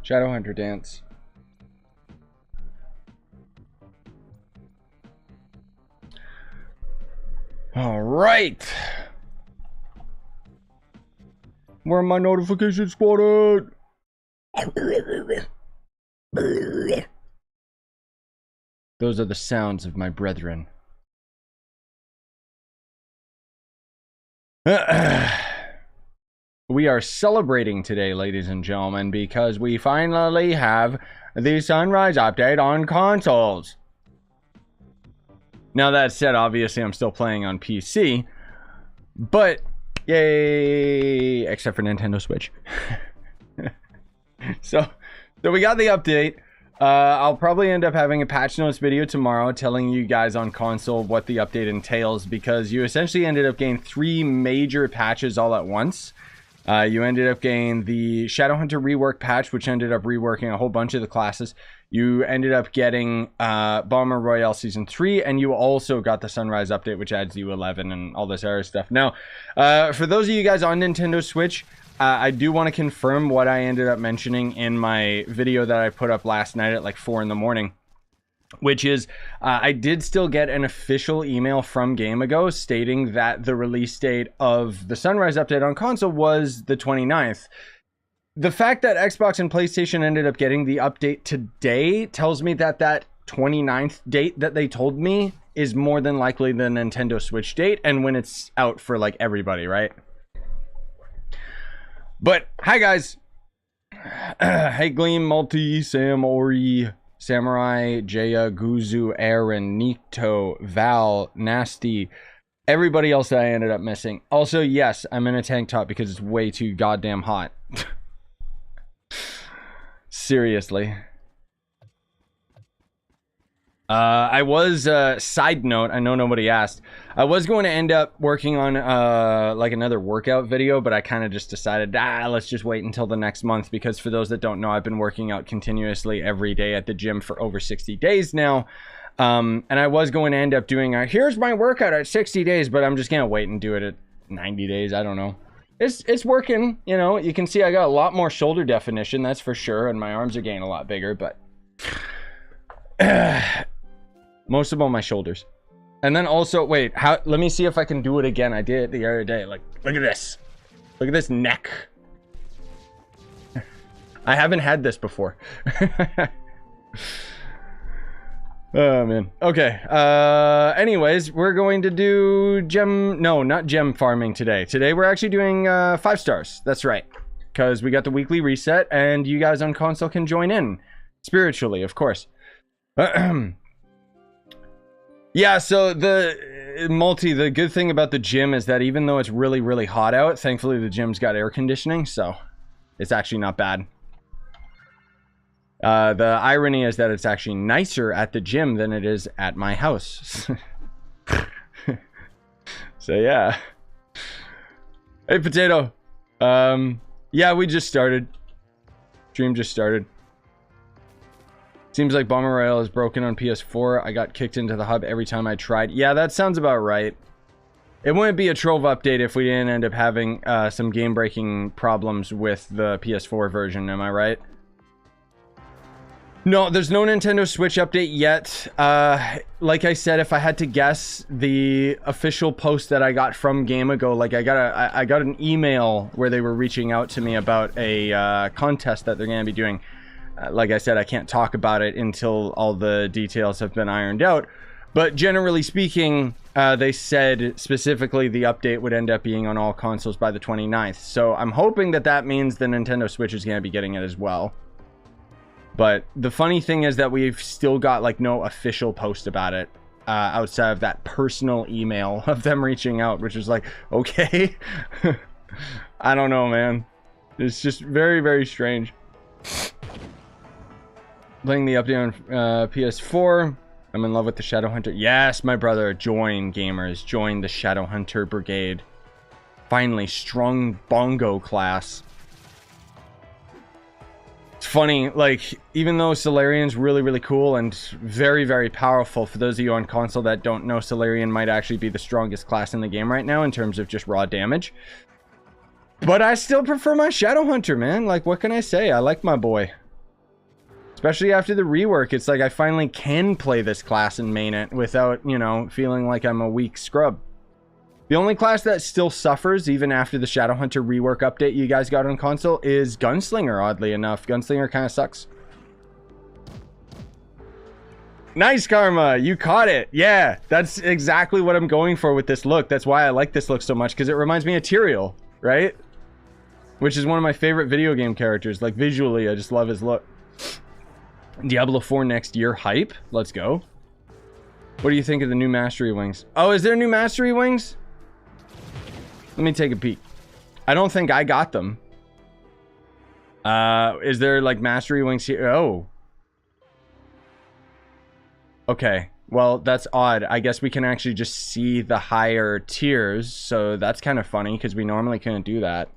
Shadowhunter dance. All right. Where are my notification spotted? Those are the sounds of my brethren. We are celebrating today, ladies and gentlemen, because we finally have the Sunrise update on consoles. Now that said, obviously I'm still playing on PC, but yay, except for Nintendo Switch. So we got the update. I'll probably end up having a patch notes video tomorrow telling you guys on console what the update entails, because you essentially ended up getting 3 major patches all at once. You ended up getting the Shadowhunter rework patch, which ended up reworking a whole bunch of the classes. You ended up getting Bomber Royale Season 3, and you also got the Sunrise update, which adds U11 and all this other stuff. Now, for those of you guys on Nintendo Switch, I do want to confirm what I ended up mentioning in my video that I put up last night at like 4 in the morning. Which is, I did still get an official email from Game Ago stating that the release date of the Sunrise update on console was the 29th. The fact that Xbox and PlayStation ended up getting the update today tells me that that 29th date that they told me is more than likely the Nintendo Switch date, and when it's out for like everybody, right? But, hi guys! Hey Gleam, Multi, Sam, Ori, Samurai, Jaya, Guzu, Aaron, Nikto, Val, Nasty, everybody else that I ended up missing. Also, yes, I'm in a tank top because it's way too goddamn hot. Seriously. I was, side note, I know nobody asked, I was going to end up working on, like another workout video, but I kind of just decided, let's just wait until the next month, because for those that don't know, I've been working out continuously every day at the gym for over 60 days now, and I was going to end up doing here's my workout at 60 days, but I'm just going to wait and do it at 90 days, I don't know. It's working, you know, you can see I got a lot more shoulder definition, that's for sure, and my arms are getting a lot bigger, but... most of all my shoulders. And then also, wait, let me see if I can do it again. I did it the other day. Like, look at this. Look at this neck. I haven't had this before. Oh, man. Okay. Anyways, we're going to do not gem farming today. Today, we're actually doing 5 stars. That's right. Because we got the weekly reset, and you guys on console can join in. Spiritually, of course. Yeah, so the good thing about the gym is that even though it's really, really hot out, thankfully the gym's got air conditioning, so it's actually not bad. The irony is that it's actually nicer at the gym than it is at my house. So yeah. Hey, Potato. Yeah, we just started. Stream just started. Seems like Bomber Royale is broken on PS4. I got kicked into the hub every time I tried. Yeah, that sounds about right. It wouldn't be a Trove update if we didn't end up having some game-breaking problems with the PS4 version, am I right? No, there's no Nintendo Switch update yet. Like I said, if I had to guess, the official post that I got from Game Ago, like I got an email where they were reaching out to me about a contest that they're going to be doing. Like I said, I can't talk about it until all the details have been ironed out. But generally speaking, they said specifically the update would end up being on all consoles by the 29th. So I'm hoping that that means the Nintendo Switch is going to be getting it as well. But the funny thing is that we've still got like no official post about it outside of that personal email of them reaching out, which is like, okay. I don't know, man. It's just very, very strange. Playing the update on PS4. I'm in love with the Shadowhunter. Yes, my brother. Join, gamers. Join the Shadowhunter Brigade. Finally, strong bongo class. It's funny, like, even though Solarion's really, really cool and very, very powerful, for those of you on console that don't know, Solarion might actually be the strongest class in the game right now in terms of just raw damage. But I still prefer my Shadowhunter, man. Like, what can I say? I like my boy. Especially after the rework, it's like I finally can play this class and main it without, you know, feeling like I'm a weak scrub. The only class that still suffers, even after the Shadowhunter rework update you guys got on console, is Gunslinger, oddly enough. Gunslinger kind of sucks. Nice, Karma! You caught it! Yeah, that's exactly what I'm going for with this look. That's why I like this look so much, because it reminds me of Tyrael, right? Which is one of my favorite video game characters. Like, visually, I just love his look. Diablo 4 next year hype? Let's go. What do you think of the new Mastery Wings? Oh, is there new Mastery Wings? Let me take a peek. I don't think I got them. Is there like Mastery Wings here? Oh. Okay. Well, that's odd. I guess we can actually just see the higher tiers. So that's kind of funny because we normally couldn't do that.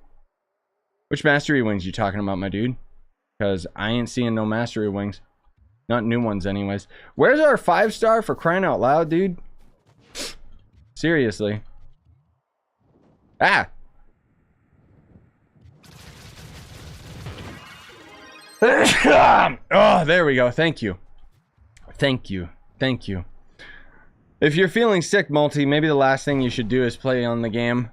Which Mastery Wings you talking about, my dude? Because I ain't seeing no Mastery Wings. Not new ones anyways. Where's our 5-star for crying out loud, dude? Seriously. Ah! Oh, there we go. Thank you. Thank you. Thank you. If you're feeling sick, Multi, maybe the last thing you should do is play on the game.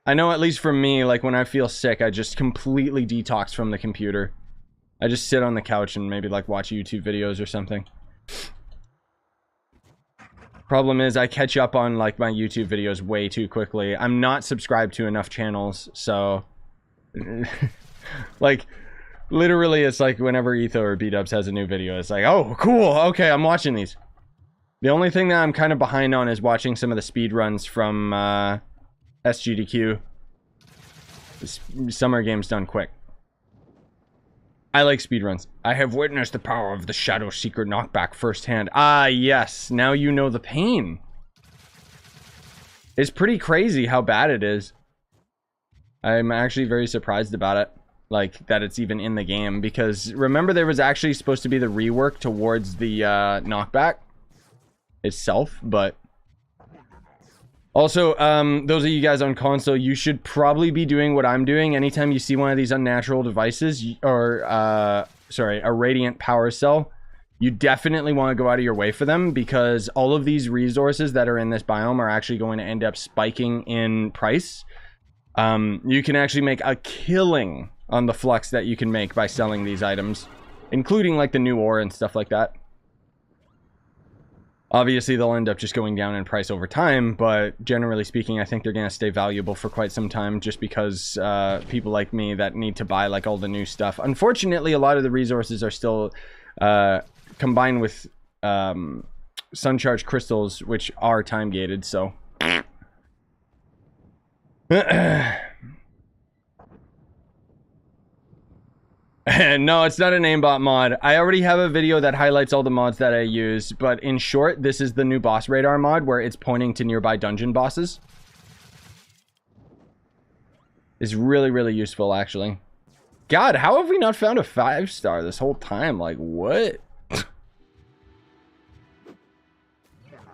I know, at least for me, like when I feel sick, I just completely detox from the computer. I just sit on the couch and maybe like watch YouTube videos or something. Problem is, I catch up on like my YouTube videos way too quickly. I'm not subscribed to enough channels, so like literally it's like whenever Etho or B-Dubs has a new video, it's like, oh cool, okay, I'm watching these. The only thing that I'm kind of behind on is watching some of the speed runs from SGDQ. Summer games done quick. I like speedruns. I have witnessed the power of the Shadow Seeker knockback firsthand. Ah, yes. Now you know the pain. It's pretty crazy how bad it is. I'm actually very surprised about it. Like, that it's even in the game. Because, remember there was actually supposed to be the rework towards the knockback itself, but... Also, those of you guys on console, you should probably be doing what I'm doing. Anytime you see one of these unnatural devices, or, sorry, a radiant power cell, you definitely want to go out of your way for them, because all of these resources that are in this biome are actually going to end up spiking in price. You can actually make a killing on the flux that you can make by selling these items, including like the new ore and stuff like that. Obviously, they'll end up just going down in price over time, but generally speaking, I think they're going to stay valuable for quite some time, just because people like me that need to buy like all the new stuff. Unfortunately, a lot of the resources are still combined with sun charged crystals, which are time gated, so... No, it's not an aimbot mod. I already have a video that highlights all the mods that I use, but in short, this is the new boss radar mod where it's pointing to nearby dungeon bosses. It's really, really useful, actually. God, how have we not found a 5-star this whole time? Like, what?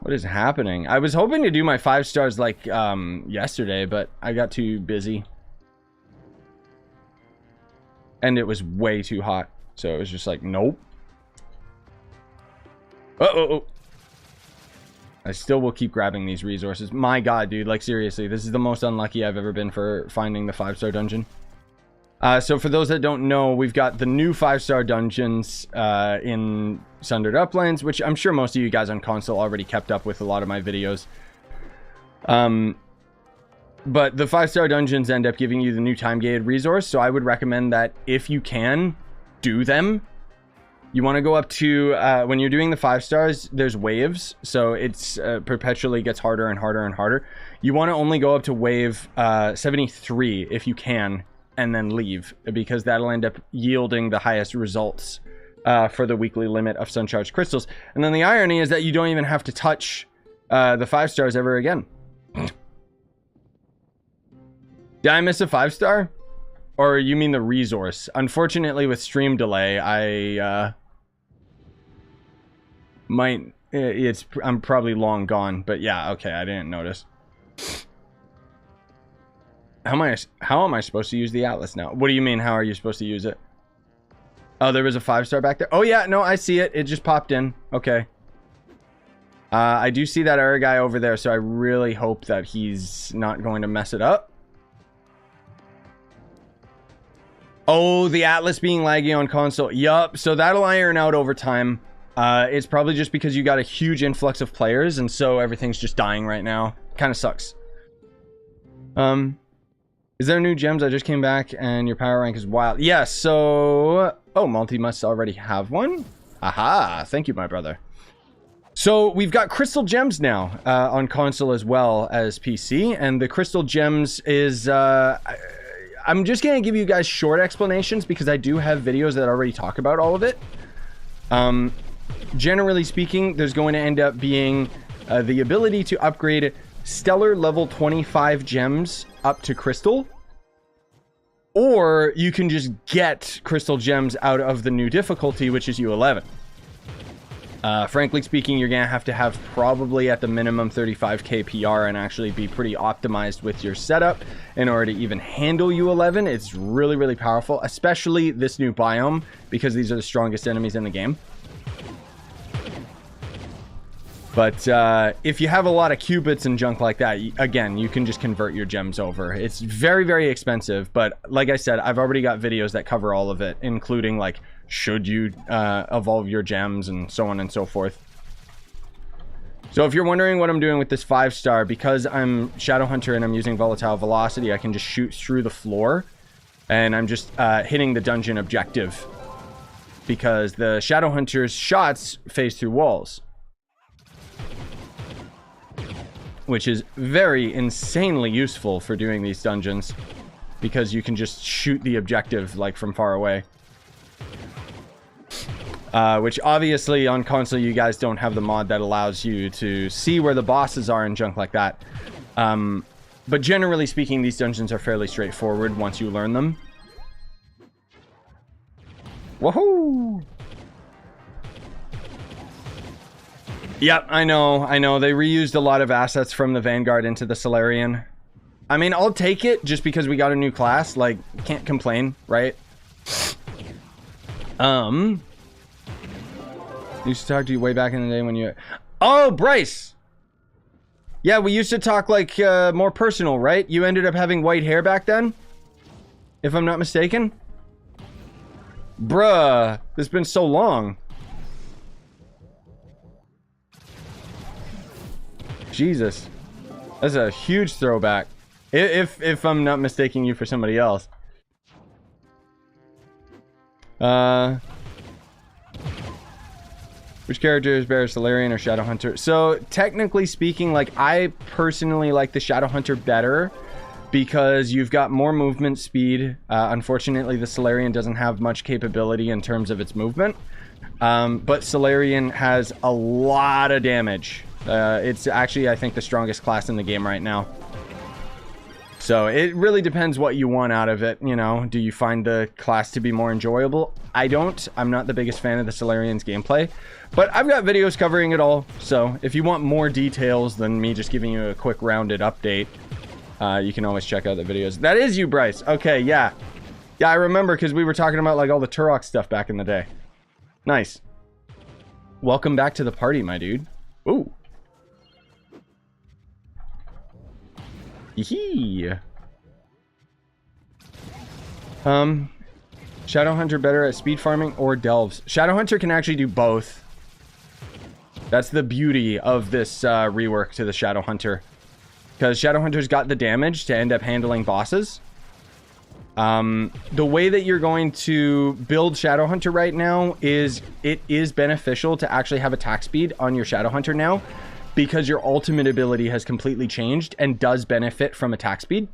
What is happening? I was hoping to do my 5 stars like yesterday, but I got too busy. And it was way too hot. So it was just like, nope. Uh-oh. I still will keep grabbing these resources. My god, dude. Like, seriously. This is the most unlucky I've ever been for finding the 5-star dungeon. So for those that don't know, we've got the new 5-star dungeons in Sundered Uplands, which I'm sure most of you guys on console already kept up with a lot of my videos. But the 5-star dungeons end up giving you the new time-gated resource, so I would recommend that if you can, do them. You want to go up to, when you're doing the 5 stars, there's waves, so it's perpetually gets harder and harder and harder. You want to only go up to wave 73 if you can, and then leave, because that'll end up yielding the highest results for the weekly limit of sun-charged crystals. And then the irony is that you don't even have to touch the 5 stars ever again. Did I miss a 5-star? Or you mean the resource? Unfortunately, with stream delay, I'm probably long gone, but yeah, okay, I didn't notice. How am I supposed to use the Atlas now? What do you mean, how are you supposed to use it? Oh, there was a 5-star back there. Oh yeah, no, I see it. It just popped in. Okay. I do see that other guy over there, so I really hope that he's not going to mess it up. Oh, the Atlas being laggy on console. Yup, so that'll iron out over time. It's probably just because you got a huge influx of players, and so everything's just dying right now. Kind of sucks. Is there new gems? I just came back, and your power rank is wild. Yes, yeah, so... Oh, Multi must already have one? Aha, thank you, my brother. So, we've got crystal gems now, on console as well as PC, and the crystal gems is... I'm just going to give you guys short explanations because I do have videos that already talk about all of it. Generally speaking, there's going to end up being the ability to upgrade stellar level 25 gems up to crystal. Or you can just get crystal gems out of the new difficulty, which is U11. Frankly speaking, you're going to have probably at the minimum 35k PR and actually be pretty optimized with your setup in order to even handle U11. It's really, really powerful, especially this new biome, because these are the strongest enemies in the game. But if you have a lot of cubits and junk like that, again, you can just convert your gems over. It's very, very expensive, but like I said, I've already got videos that cover all of it, including like, should you evolve your gems and so on and so forth. So if you're wondering what I'm doing with this 5-star, because I'm Shadow Hunter and I'm using volatile velocity, I can just shoot through the floor, and I'm just hitting the dungeon objective, because the Shadow Hunter's shots phase through walls, which is very insanely useful for doing these dungeons, because you can just shoot the objective like from far away. Which obviously on console you guys don't have the mod that allows you to see where the bosses are and junk like that. But generally speaking, these dungeons are fairly straightforward once you learn them. Woohoo! Yep, I know. They reused a lot of assets from the Vanguard into the Solarion. I mean, I'll take it just because we got a new class. Like, can't complain, right? Used to talk to you way back in the day when you... Oh, Bryce! Yeah, we used to talk, like, more personal, right? You ended up having white hair back then? If I'm not mistaken? Bruh, it's been so long. Jesus. That's a huge throwback. If I'm not mistaking you for somebody else. Which character is better, Solarion or Shadow Hunter? So, technically speaking, like, I personally like the Shadow Hunter better because you've got more movement speed. Unfortunately, the Solarion doesn't have much capability in terms of its movement. But Solarion has a lot of damage. It's actually, I think, the strongest class in the game right now. So, it really depends what you want out of it, you know. Do you find the class to be more enjoyable? I don't. I'm not the biggest fan of the Solarion's gameplay. But I've got videos covering it all, so if you want more details than me just giving you a quick rounded update, you can always check out the videos. That is you, Bryce. Okay, yeah. Yeah, I remember because we were talking about like all the Turok stuff back in the day. Nice. Welcome back to the party, my dude. Ooh. Yee. Shadow Hunter better at speed farming or delves? Shadow Hunter can actually do both. That's the beauty of this rework to the Shadow Hunter. Because Shadow Hunter's got the damage to end up handling bosses. The way that you're going to build Shadow Hunter right now is it is beneficial to actually have attack speed on your Shadow Hunter now. Because your ultimate ability has completely changed and does benefit from attack speed.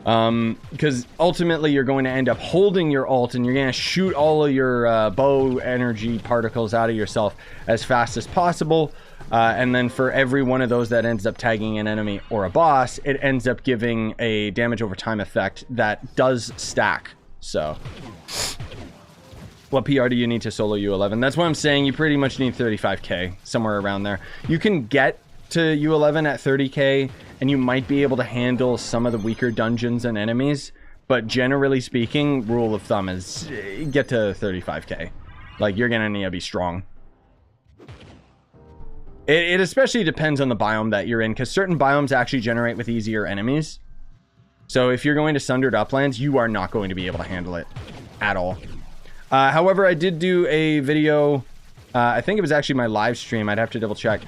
Because ultimately you're going to end up holding your ult and you're going to shoot all of your bow energy particles out of yourself as fast as possible. And then for every one of those that ends up tagging an enemy or a boss, it ends up giving a damage over time effect that does stack. So, what PR do you need to solo U11? That's what I'm saying. You pretty much need 35k, somewhere around there. You can get to U11 at 30k, and you might be able to handle some of the weaker dungeons and enemies, But generally speaking, rule of thumb is get to 35k. Like, you're gonna need to be strong. It especially depends on the biome that you're in, because certain biomes actually generate with easier enemies. So if you're going to Sundered Uplands, you are not going to be able to handle it at all. However, I did do a video, I think it was actually my live stream, I'd have to double check.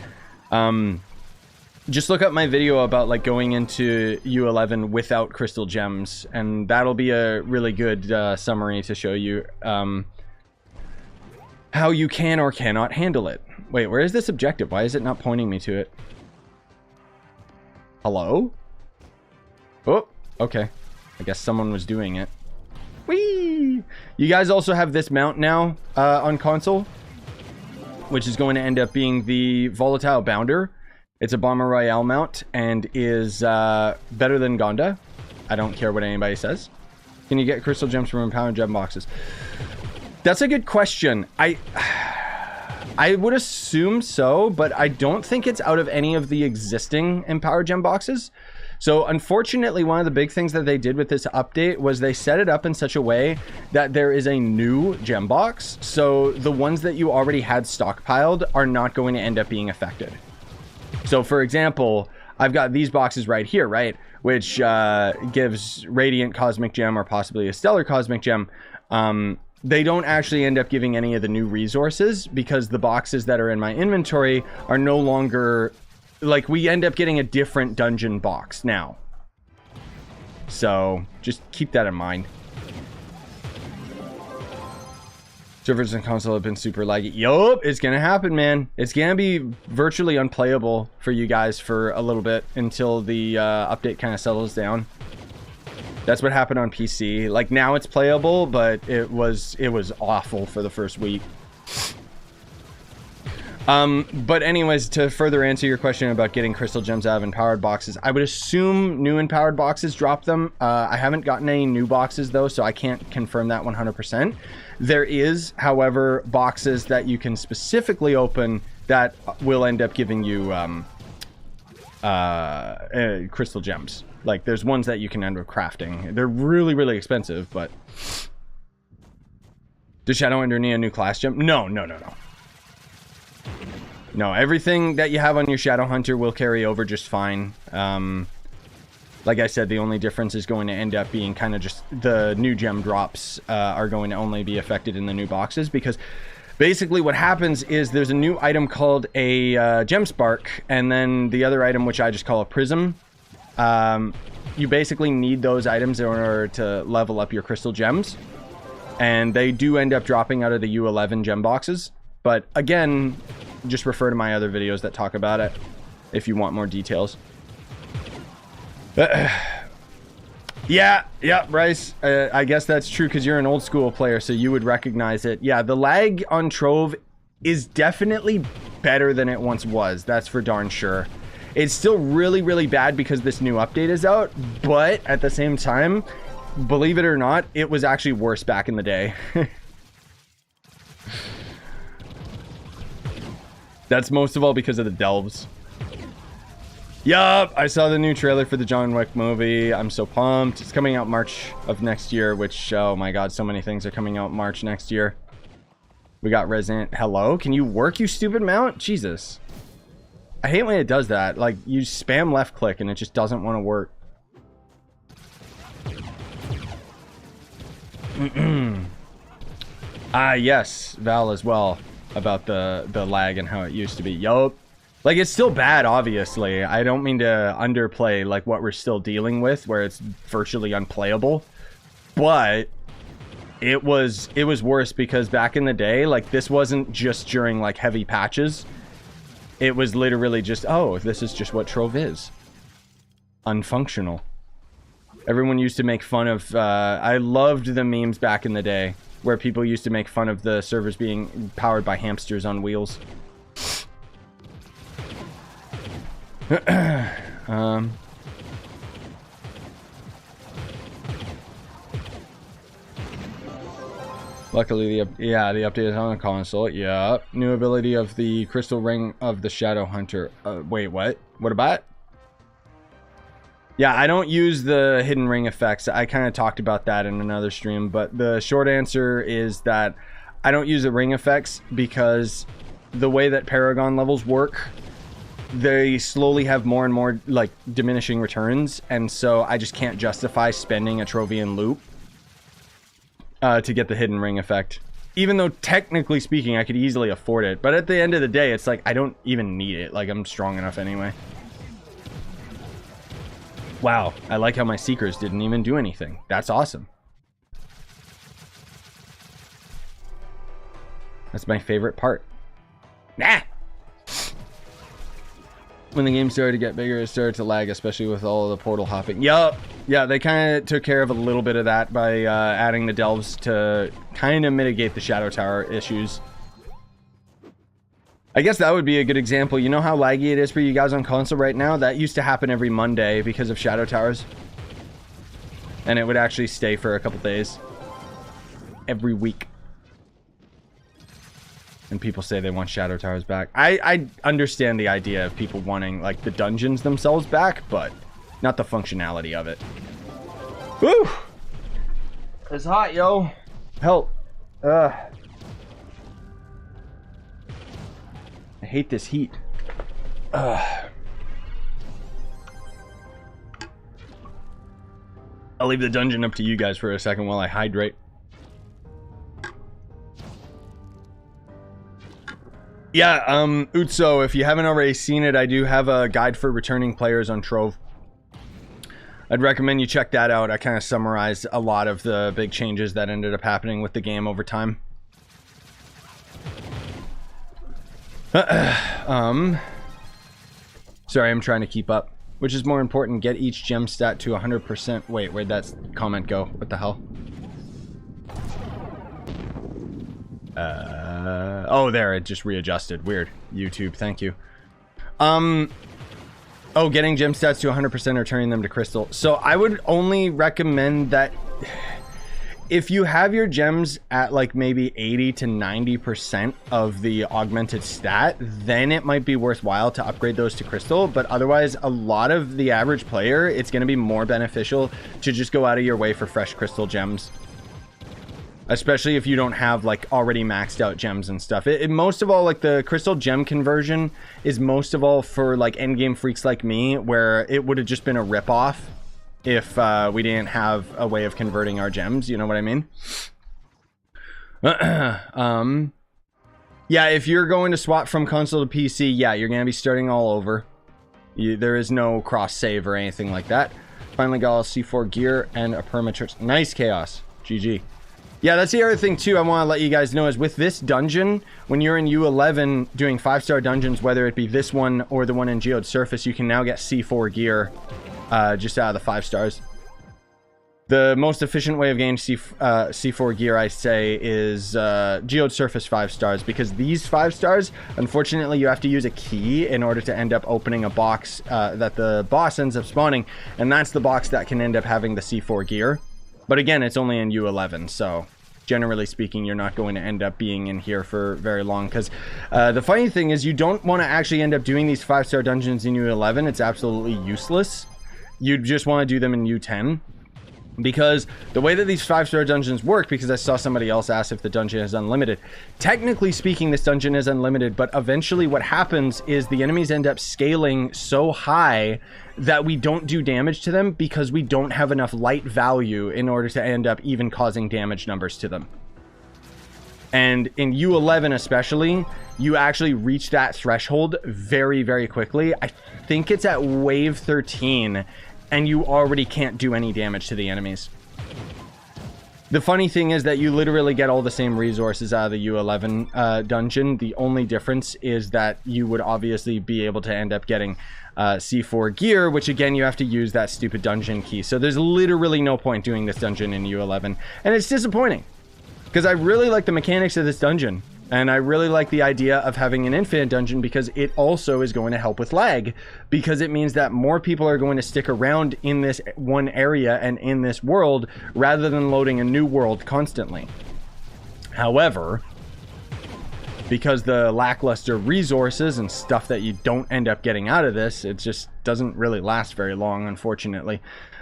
Just look up my video about like going into U11 without crystal gems, and that'll be a really good summary to show you how you can or cannot handle it. Wait, where is this objective? Why is it not pointing me to it? Hello? Oh, okay. I guess someone was doing it. Whee! You guys also have this mount now on console, which is going to end up being the Volatile Bounder. It's a Bomber Royale mount and is better than Gonda. I don't care what anybody says. Can you get crystal gems from empowered gem boxes? That's a good question. I would assume so, but I don't think it's out of any of the existing empowered gem boxes. So unfortunately, one of the big things that they did with this update was they set it up in such a way that there is a new gem box. So the ones that you already had stockpiled are not going to end up being affected. So for example, I've got these boxes right here, right? Which gives Radiant Cosmic Gem or possibly a Stellar Cosmic Gem. They don't actually end up giving any of the new resources because the boxes that are in my inventory are no longer... Like, we end up getting a different dungeon box now. So, just keep that in mind. Servers and console have been super laggy. Yup, it's gonna happen, man. It's gonna be virtually unplayable for you guys for a little bit until the update kind of settles down. That's what happened on PC. Like, now it's playable, but it was awful for the first week. But anyways, to further answer your question about getting crystal gems out of empowered boxes, I would assume new empowered boxes drop them. I haven't gotten any new boxes though, so I can't confirm that 100%. There is, however, boxes that you can specifically open that will end up giving you crystal gems. Like, there's ones that you can end up crafting. They're really, really expensive, but... Does Shadowhunter need a new class gem? No. No, everything that you have on your Shadowhunter will carry over just fine. Like I said, the only difference is going to end up being kind of just the new gem drops are going to only be affected in the new boxes, because basically what happens is there's a new item called a gem spark, and then the other item, which I just call a prism. You basically need those items in order to level up your crystal gems, and they do end up dropping out of the U11 gem boxes. But again, just refer to my other videos that talk about it if you want more details. Yeah, Bryce, I guess that's true because you're an old school player, so you would recognize it. Yeah, the lag on Trove is definitely better than it once was. That's for darn sure. It's still really, really bad because this new update is out, but at the same time, believe it or not, it was actually worse back in the day. That's most of all because of the delves. Yup, I saw the new trailer for the John Wick movie. I'm so pumped. It's coming out March of next year, which, oh my god, so many things are coming out March next year. We got Resident... Hello? Can you work, you stupid mount? Jesus. I hate when it does that. Like, you spam left click and it just doesn't want to work. Yes, Val as well. About the lag and how it used to be. Yup. Like, it's still bad, obviously. I don't mean to underplay like what we're still dealing with, where it's virtually unplayable. But it was worse because back in the day, like, this wasn't just during like heavy patches. It was literally just, oh, this is just what Trove is. Unfunctional. Everyone used to make fun of I loved the memes back in the day where people used to make fun of the servers being powered by hamsters on wheels. Luckily, the update is on the console. Yeah, new ability of the Crystal Ring of the Shadowhunter. Wait, what? What about? Yeah, I don't use the hidden ring effects. I kind of talked about that in another stream, but the short answer is that I don't use the ring effects because the way that Paragon levels work, they slowly have more and more like diminishing returns, and so I just can't justify spending a Trovian loop to get the hidden ring effect. Even though technically speaking I could easily afford it, but at the end of the day it's like I don't even need it. Like, I'm strong enough anyway. Wow, I like how my Seekers didn't even do anything. That's awesome. That's my favorite part. Nah! When the game started to get bigger, it started to lag, especially with all of the portal hopping. Yup! Yeah, they kind of took care of a little bit of that by adding the delves to kind of mitigate the Shadow Tower issues. I guess that would be a good example. You know how laggy it is for you guys on console right now? That used to happen every Monday because of Shadow Towers. And it would actually stay for a couple days. Every week. And people say they want Shadow Towers back. I understand the idea of people wanting, like, the dungeons themselves back, but not the functionality of it. Woo! It's hot, yo. Help. I hate this heat. I'll leave the dungeon up to you guys for a second while I hydrate. Yeah, Utso, if you haven't already seen it, I do have a guide for returning players on Trove. I'd recommend you check that out. I kind of summarized a lot of the big changes that ended up happening with the game over time. Sorry, I'm trying to keep up. Which is more important, get each gem stat to 100%. Wait, where'd that comment go? What the hell? Oh, there, it just readjusted. Weird. YouTube, thank you. Oh, getting gem stats to 100% or turning them to crystal. So I would only recommend that if you have your gems at like maybe 80 to 90% of the augmented stat, then it might be worthwhile to upgrade those to crystal. But otherwise, a lot of the average player, it's going to be more beneficial to just go out of your way for fresh crystal gems. Especially if you don't have like already maxed out gems and stuff. Most of all, like the crystal gem conversion is most of all for like endgame freaks like me, where it would have just been a ripoff if we didn't have a way of converting our gems. You know what I mean? Yeah, if you're going to swap from console to PC, yeah, you're going to be starting all over. There is no cross save or anything like that. Finally got all C4 gear and a permatrix. Nice, Chaos. GG. Yeah, that's the other thing too I want to let you guys know is with this dungeon, when you're in U11 doing 5-star dungeons, whether it be this one or the one in Geode Surface, you can now get C4 gear just out of the 5 stars. The most efficient way of getting C4 gear, I say, is Geode Surface 5 stars, because these 5 stars, unfortunately, you have to use a key in order to end up opening a box that the boss ends up spawning, and that's the box that can end up having the C4 gear. But again, it's only in U11, so generally speaking, you're not going to end up being in here for very long. Because the funny thing is, you don't want to actually end up doing these 5-star dungeons in U11. It's absolutely useless. You just want to do them in U10. Because the way that these 5-star dungeons work, because I saw somebody else ask if the dungeon is unlimited. Technically speaking, this dungeon is unlimited, but eventually what happens is the enemies end up scaling so high that we don't do damage to them because we don't have enough light value in order to end up even causing damage numbers to them. And in U11 especially, you actually reach that threshold very, very quickly. I think it's at wave 13, and you already can't do any damage to the enemies. The funny thing is that you literally get all the same resources out of the U11 dungeon. The only difference is that you would obviously be able to end up getting C4 gear, which again, you have to use that stupid dungeon key. So there's literally no point doing this dungeon in U11. And it's disappointing, because I really like the mechanics of this dungeon. And I really like the idea of having an infinite dungeon, because it also is going to help with lag, because it means that more people are going to stick around in this one area and in this world rather than loading a new world constantly. However, because the lackluster resources and stuff that you don't end up getting out of this, it just doesn't really last very long, unfortunately.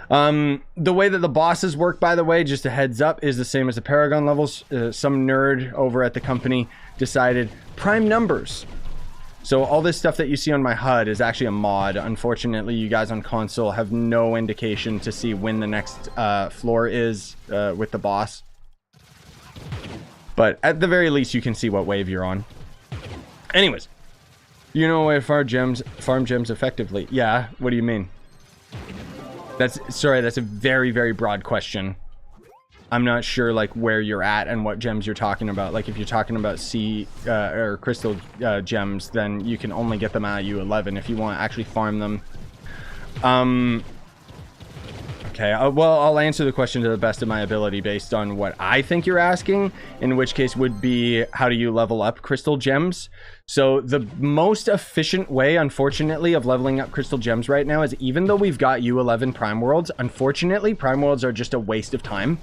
The way that the bosses work, by the way, just a heads up, is the same as the Paragon levels. Some nerd over at the company decided prime numbers. So all this stuff that you see on my HUD is actually a mod. Unfortunately, you guys on console have no indication to see when the next floor is with the boss. But at the very least, you can see what wave you're on. Anyways, you know where farm gems effectively. Yeah, what do you mean? That's a very, very broad question. I'm not sure like where you're at and what gems you're talking about. Like if you're talking about or crystal gems, then you can only get them out of U11 if you want to actually farm them. Okay, well, I'll answer the question to the best of my ability based on what I think you're asking, in which case would be, how do you level up crystal gems? So the most efficient way, unfortunately, of leveling up crystal gems right now is, even though we've got U11 Prime Worlds, unfortunately, Prime Worlds are just a waste of time.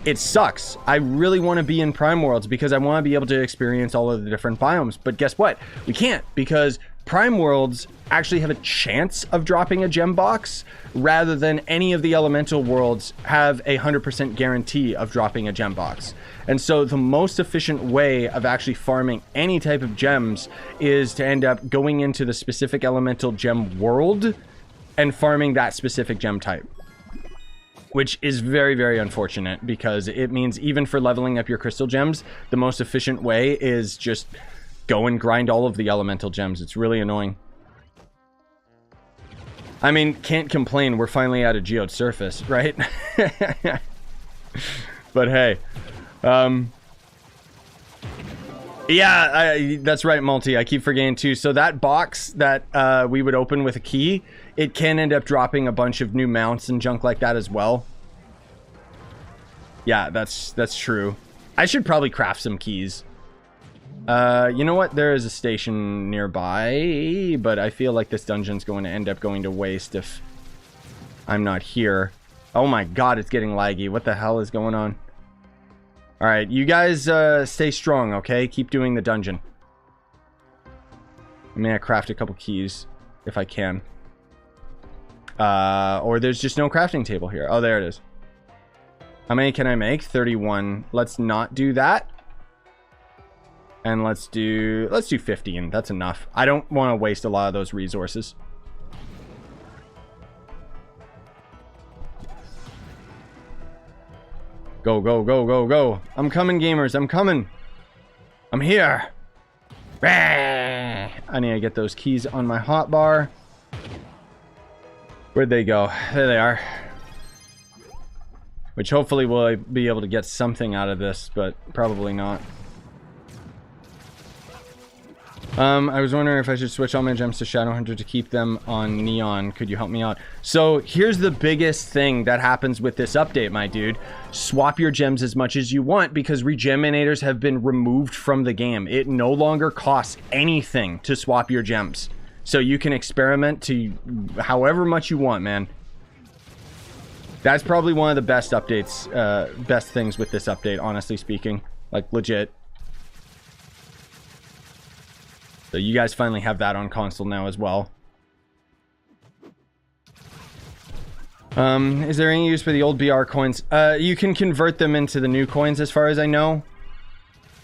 It sucks. I really want to be in Prime Worlds because I want to be able to experience all of the different biomes, but guess what? We can't, because Prime Worlds actually have a chance of dropping a gem box, rather than any of the elemental worlds have a 100% guarantee of dropping a gem box. And so the most efficient way of actually farming any type of gems is to end up going into the specific elemental gem world and farming that specific gem type, which is very, very unfortunate, because it means even for leveling up your crystal gems, the most efficient way is just go and grind all of the elemental gems. It's really annoying. I mean, can't complain. We're finally out of geode surface, right? But hey, yeah, that's right, Multi. I keep forgetting too. So that box that we would open with a key, it can end up dropping a bunch of new mounts and junk like that as well. Yeah, that's true. I should probably craft some keys. You know what? There is a station nearby, but I feel like this dungeon's going to end up going to waste if I'm not here. Oh my god, it's getting laggy. What the hell is going on? Alright, you guys stay strong, okay? Keep doing the dungeon. I may craft a couple keys if I can. Or there's just no crafting table here. Oh, there it is. How many can I make? 31. Let's not do that. And let's do 15. That's enough. I don't want to waste a lot of those resources. Go, go, go, go, go. I'm coming, gamers. I'm coming. I'm here. I need to get those keys on my hotbar. Where'd they go? There they are. Which hopefully we'll be able to get something out of this, but probably not. I was wondering if I should switch all my gems to Shadowhunter to keep them on Neon. Could you help me out? So here's the biggest thing that happens with this update, my dude. Swap your gems as much as you want, because regeminators have been removed from the game. It no longer costs anything to swap your gems. So you can experiment to however much you want, man. That's probably one of the best updates, best things with this update, honestly speaking. Like, legit. So you guys finally have that on console now as well. Is there any use for the old BR coins? You can convert them into the new coins as far as I know.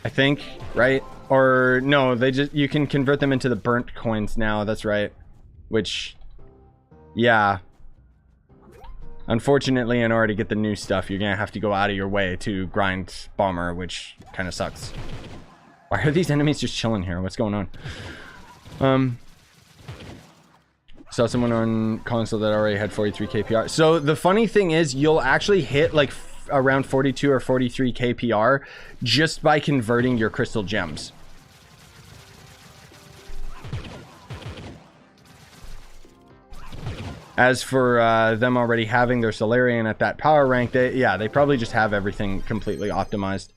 I think, right? Or no, you can convert them into the burnt coins now, that's right. Which, yeah. Unfortunately, in order to get the new stuff, you're gonna have to go out of your way to grind Bomber, which kind of sucks. Why are these enemies just chilling here? What's going on? Saw someone on console that already had 43 KPR. So the funny thing is, you'll actually hit like around 42 or 43 KPR just by converting your crystal gems. As for them already having their Solarion at that power rank, they probably just have everything completely optimized.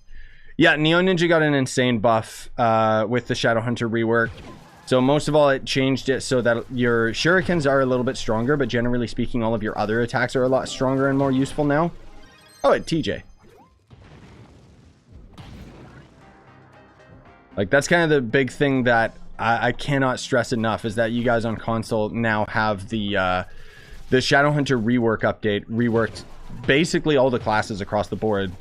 Yeah, Neo Ninja got an insane buff with the Shadowhunter rework. So most of all, it changed it so that your shurikens are a little bit stronger, but generally speaking, all of your other attacks are a lot stronger and more useful now. Oh, TJ. Like, that's kind of the big thing that I cannot stress enough, is that you guys on console now have the Shadowhunter rework update, reworked basically all the classes across the board.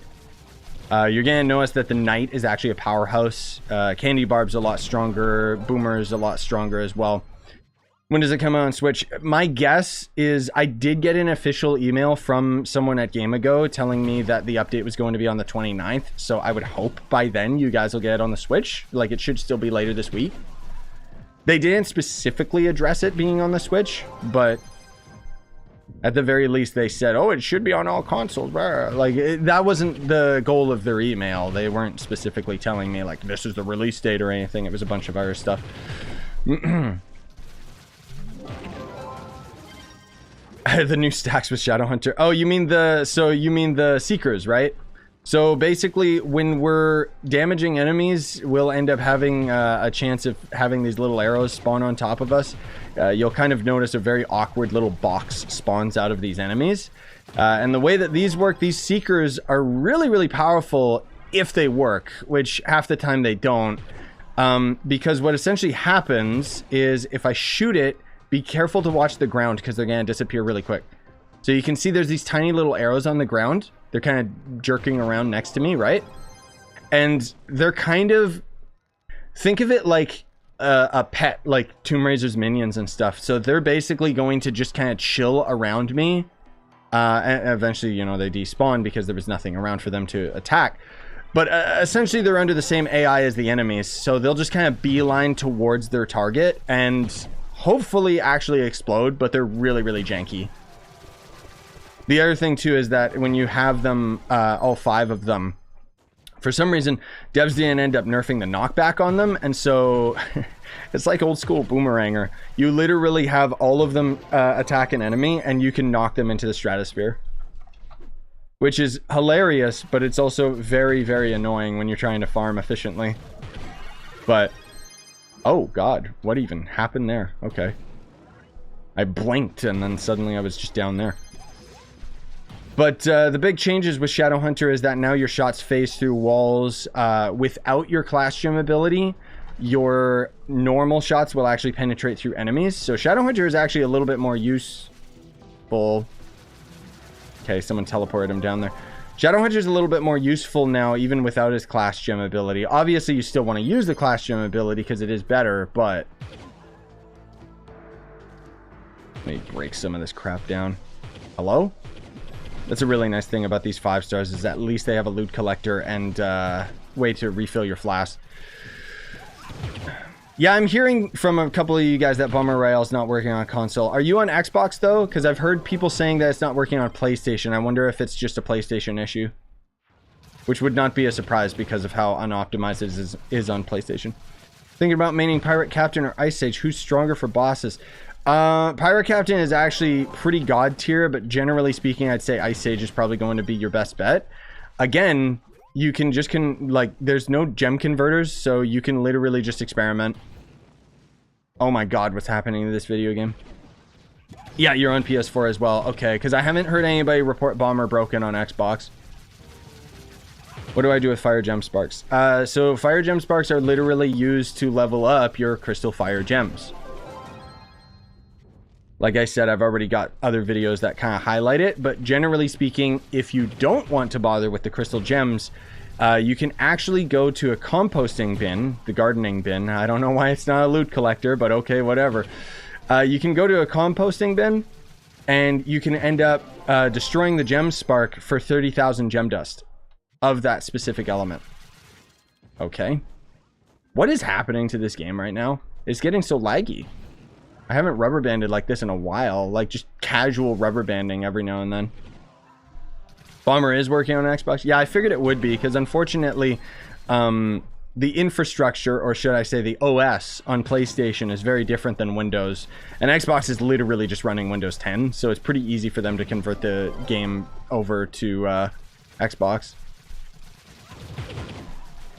You're gonna notice that the Knight is actually a powerhouse. Candy Barb's a lot stronger. Boomer's a lot stronger as well. When does it come out on Switch? My guess is I did get an official email from someone at Game Ago telling me that the update was going to be on the 29th. So I would hope by then you guys will get it on the Switch. Like, it should still be later this week. They didn't specifically address it being on the Switch, but at the very least they said, oh, it should be on all consoles. Like, that wasn't the goal of their email. They weren't specifically telling me, like, this is the release date or anything. It was a bunch of other stuff. The new stacks with Shadowhunter. Oh, you mean the Seekers, right? So basically, when we're damaging enemies, we'll end up having a chance of having these little arrows spawn on top of us. You'll kind of notice a very awkward little box spawns out of these enemies. And the way that these work, these Seekers are really, really powerful if they work, which half the time they don't. Because what essentially happens is if I shoot it, be careful to watch the ground because they're going to disappear really quick. So you can see there's these tiny little arrows on the ground. They're kind of jerking around next to me, right? And they're kind of... Think of it like a pet, like Tomb Raider's minions and stuff. So they're basically going to just kind of chill around me. And eventually, you know, they despawn because there was nothing around for them to attack. But essentially, they're under the same AI as the enemies. So they'll just kind of beeline towards their target and hopefully actually explode, but they're really, really janky. The other thing too is that when you have them, all 5 of them, for some reason, devs didn't end up nerfing the knockback on them, and so it's like old school Boomeranger. You literally have all of them attack an enemy, and you can knock them into the stratosphere. Which is hilarious, but it's also very, very annoying when you're trying to farm efficiently. But... oh god, what even happened there? Okay. I blinked and then suddenly I was just down there. But the big changes with Shadowhunter is that now your shots phase through walls without your class gem ability. Your normal shots will actually penetrate through enemies. So Shadowhunter is actually a little bit more useful. Okay, someone teleported him down there. Shadowhunter is a little bit more useful now, even without his class gem ability. Obviously, you still want to use the class gem ability because it is better, but... let me break some of this crap down. Hello? That's a really nice thing about these 5 stars, is at least they have a loot collector and way to refill your flask. Yeah, I'm hearing from a couple of you guys that Bomber Royale is not working on console. Are you on Xbox, though? Because I've heard people saying that it's not working on PlayStation. I wonder if it's just a PlayStation issue. Which would not be a surprise because of how unoptimized it is on PlayStation. Thinking about maining Pirate Captain or Ice Sage. Who's stronger for bosses? Pirate Captain is actually pretty god tier, but generally speaking, I'd say Ice Sage is probably going to be your best bet. Again... you can just like, there's no gem converters, so you can literally just experiment. Oh my god, what's happening in this video game? Yeah, you're on PS4 as well. Okay, because I haven't heard anybody report Bomber broken on Xbox. What do I do with Fire Gem Sparks? So Fire Gem Sparks are literally used to level up your Crystal Fire Gems. Like I said, I've already got other videos that kind of highlight it, but generally speaking, if you don't want to bother with the crystal gems, you can actually go to a composting bin, the gardening bin. I don't know why it's not a loot collector, but okay, whatever. You can go to a composting bin, and you can end up destroying the gem spark for 30,000 gem dust of that specific element. Okay. What is happening to this game right now? It's getting so laggy. I haven't rubber banded like this in a while, like just casual rubber banding every now and then. Bomber is working on Xbox. Yeah, I figured it would be, because unfortunately, the infrastructure, or should I say the OS on PlayStation is very different than Windows. And Xbox is literally just running Windows 10, so it's pretty easy for them to convert the game over to Xbox.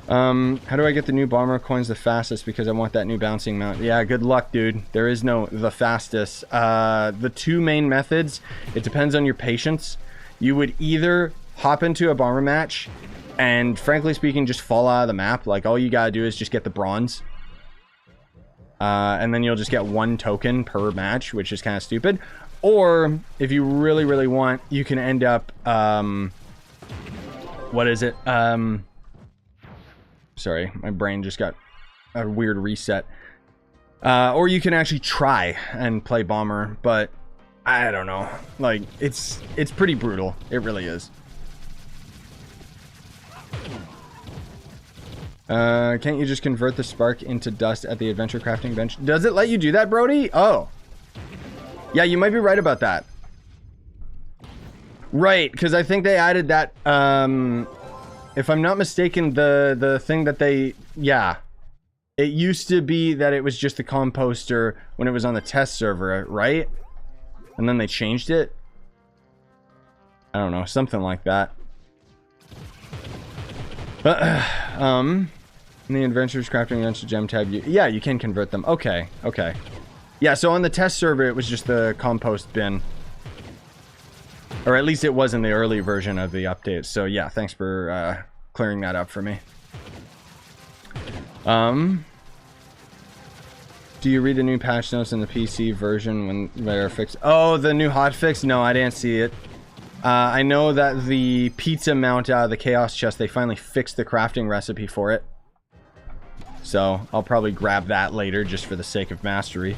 How do I get the new Bomber coins the fastest? Because I want that new bouncing mount. Yeah, good luck, dude. There is no the fastest. The 2 main methods, it depends on your patience. You would either hop into a Bomber match And frankly speaking, just fall out of the map. Like, all you gotta do is just get the bronze. And then you'll just get 1 token per match, which is kind of stupid. Or, if you really, really want, you can end up, what is it? Sorry, my brain just got a weird reset. Or you can actually try and play Bomber, but I don't know. Like, it's pretty brutal. It really is. Can't you just convert the spark into dust at the adventure crafting bench? Does it let you do that, Brody? Oh. Yeah, you might be right about that. Right, because I think they added that, if I'm not mistaken, the thing that they, yeah. It used to be that it was just the composter when it was on the test server, right? And then they changed it? I don't know, something like that. In the Adventures Crafting Adventure Gem tab, yeah, you can convert them. Okay, okay. Yeah, so on the test server, it was just the compost bin. Or at least it was in the early version of the update. So yeah, thanks for clearing that up for me. Do you read the new patch notes in the PC version when they're fixed? Oh, the new hotfix? No, I didn't see it. I know that the pizza mount out of the Chaos chest, they finally fixed the crafting recipe for it. So, I'll probably grab that later just for the sake of mastery.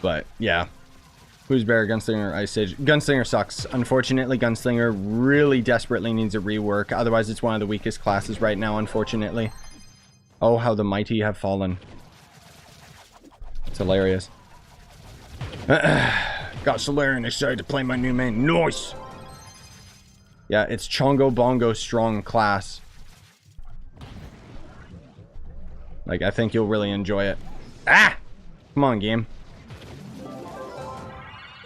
But, yeah. Who's better, Gunslinger or Ice Age? Gunslinger sucks. Unfortunately, Gunslinger really desperately needs a rework. Otherwise, it's one of the weakest classes right now, unfortunately. Oh, how the mighty have fallen. It's hilarious. Got Solarion excited to play my new main. Nice! Yeah, it's Chongo Bongo strong class. Like, I think you'll really enjoy it. Ah! Come on, game.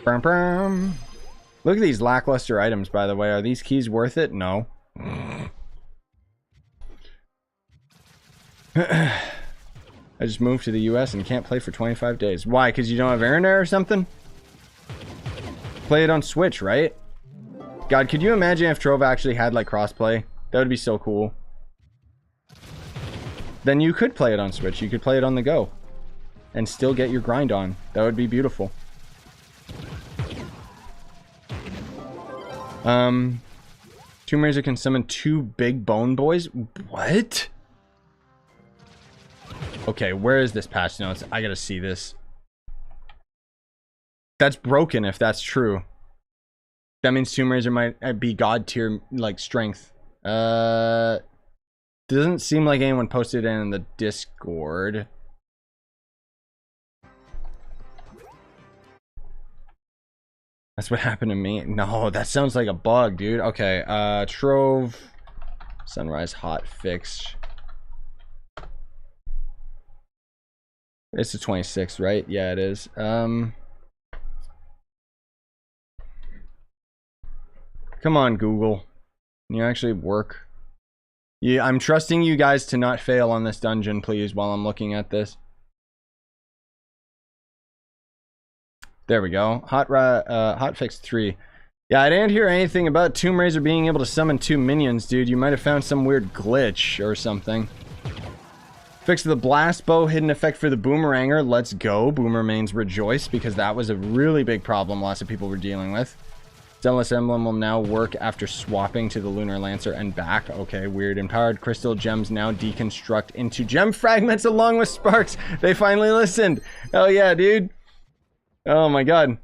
Look at these lackluster items, by the way. Are these keys worth it? No. I just moved to the US and can't play for 25 days. Why? Because you don't have internet or something? Play it on Switch, right? God, could you imagine if Trove actually had, like, crossplay? That would be so cool. Then you could play it on Switch. You could play it on the go. And still get your grind on. That would be beautiful. Tomb Raider can summon 2 big bone boys? What? Okay, where is this patch notes? I gotta see this. That's broken if that's true. That means Tomb Raider might be god tier, like, strength. Doesn't seem like anyone posted it in the Discord. That's what happened to me. No, that sounds like a bug, dude. Okay, Trove Sunrise hot fix. It's the 26th, right? Yeah, it is. Come on, Google. Can you actually work? Yeah, I'm trusting you guys to not fail on this dungeon, please, while I'm looking at this. There we go. Hotfix 3. Yeah, I didn't hear anything about Tomb Raider being able to summon 2 minions, dude. You might have found some weird glitch or something. Fix the blast bow hidden effect for the boomeranger. Let's go. Boomer mains rejoice, because that was a really big problem lots of people were dealing with. Stellus Emblem will now work after swapping to the Lunar Lancer and back. Okay, weird. Empowered crystal gems now deconstruct into gem fragments along with sparks. They finally listened. Hell yeah, dude. Oh my god.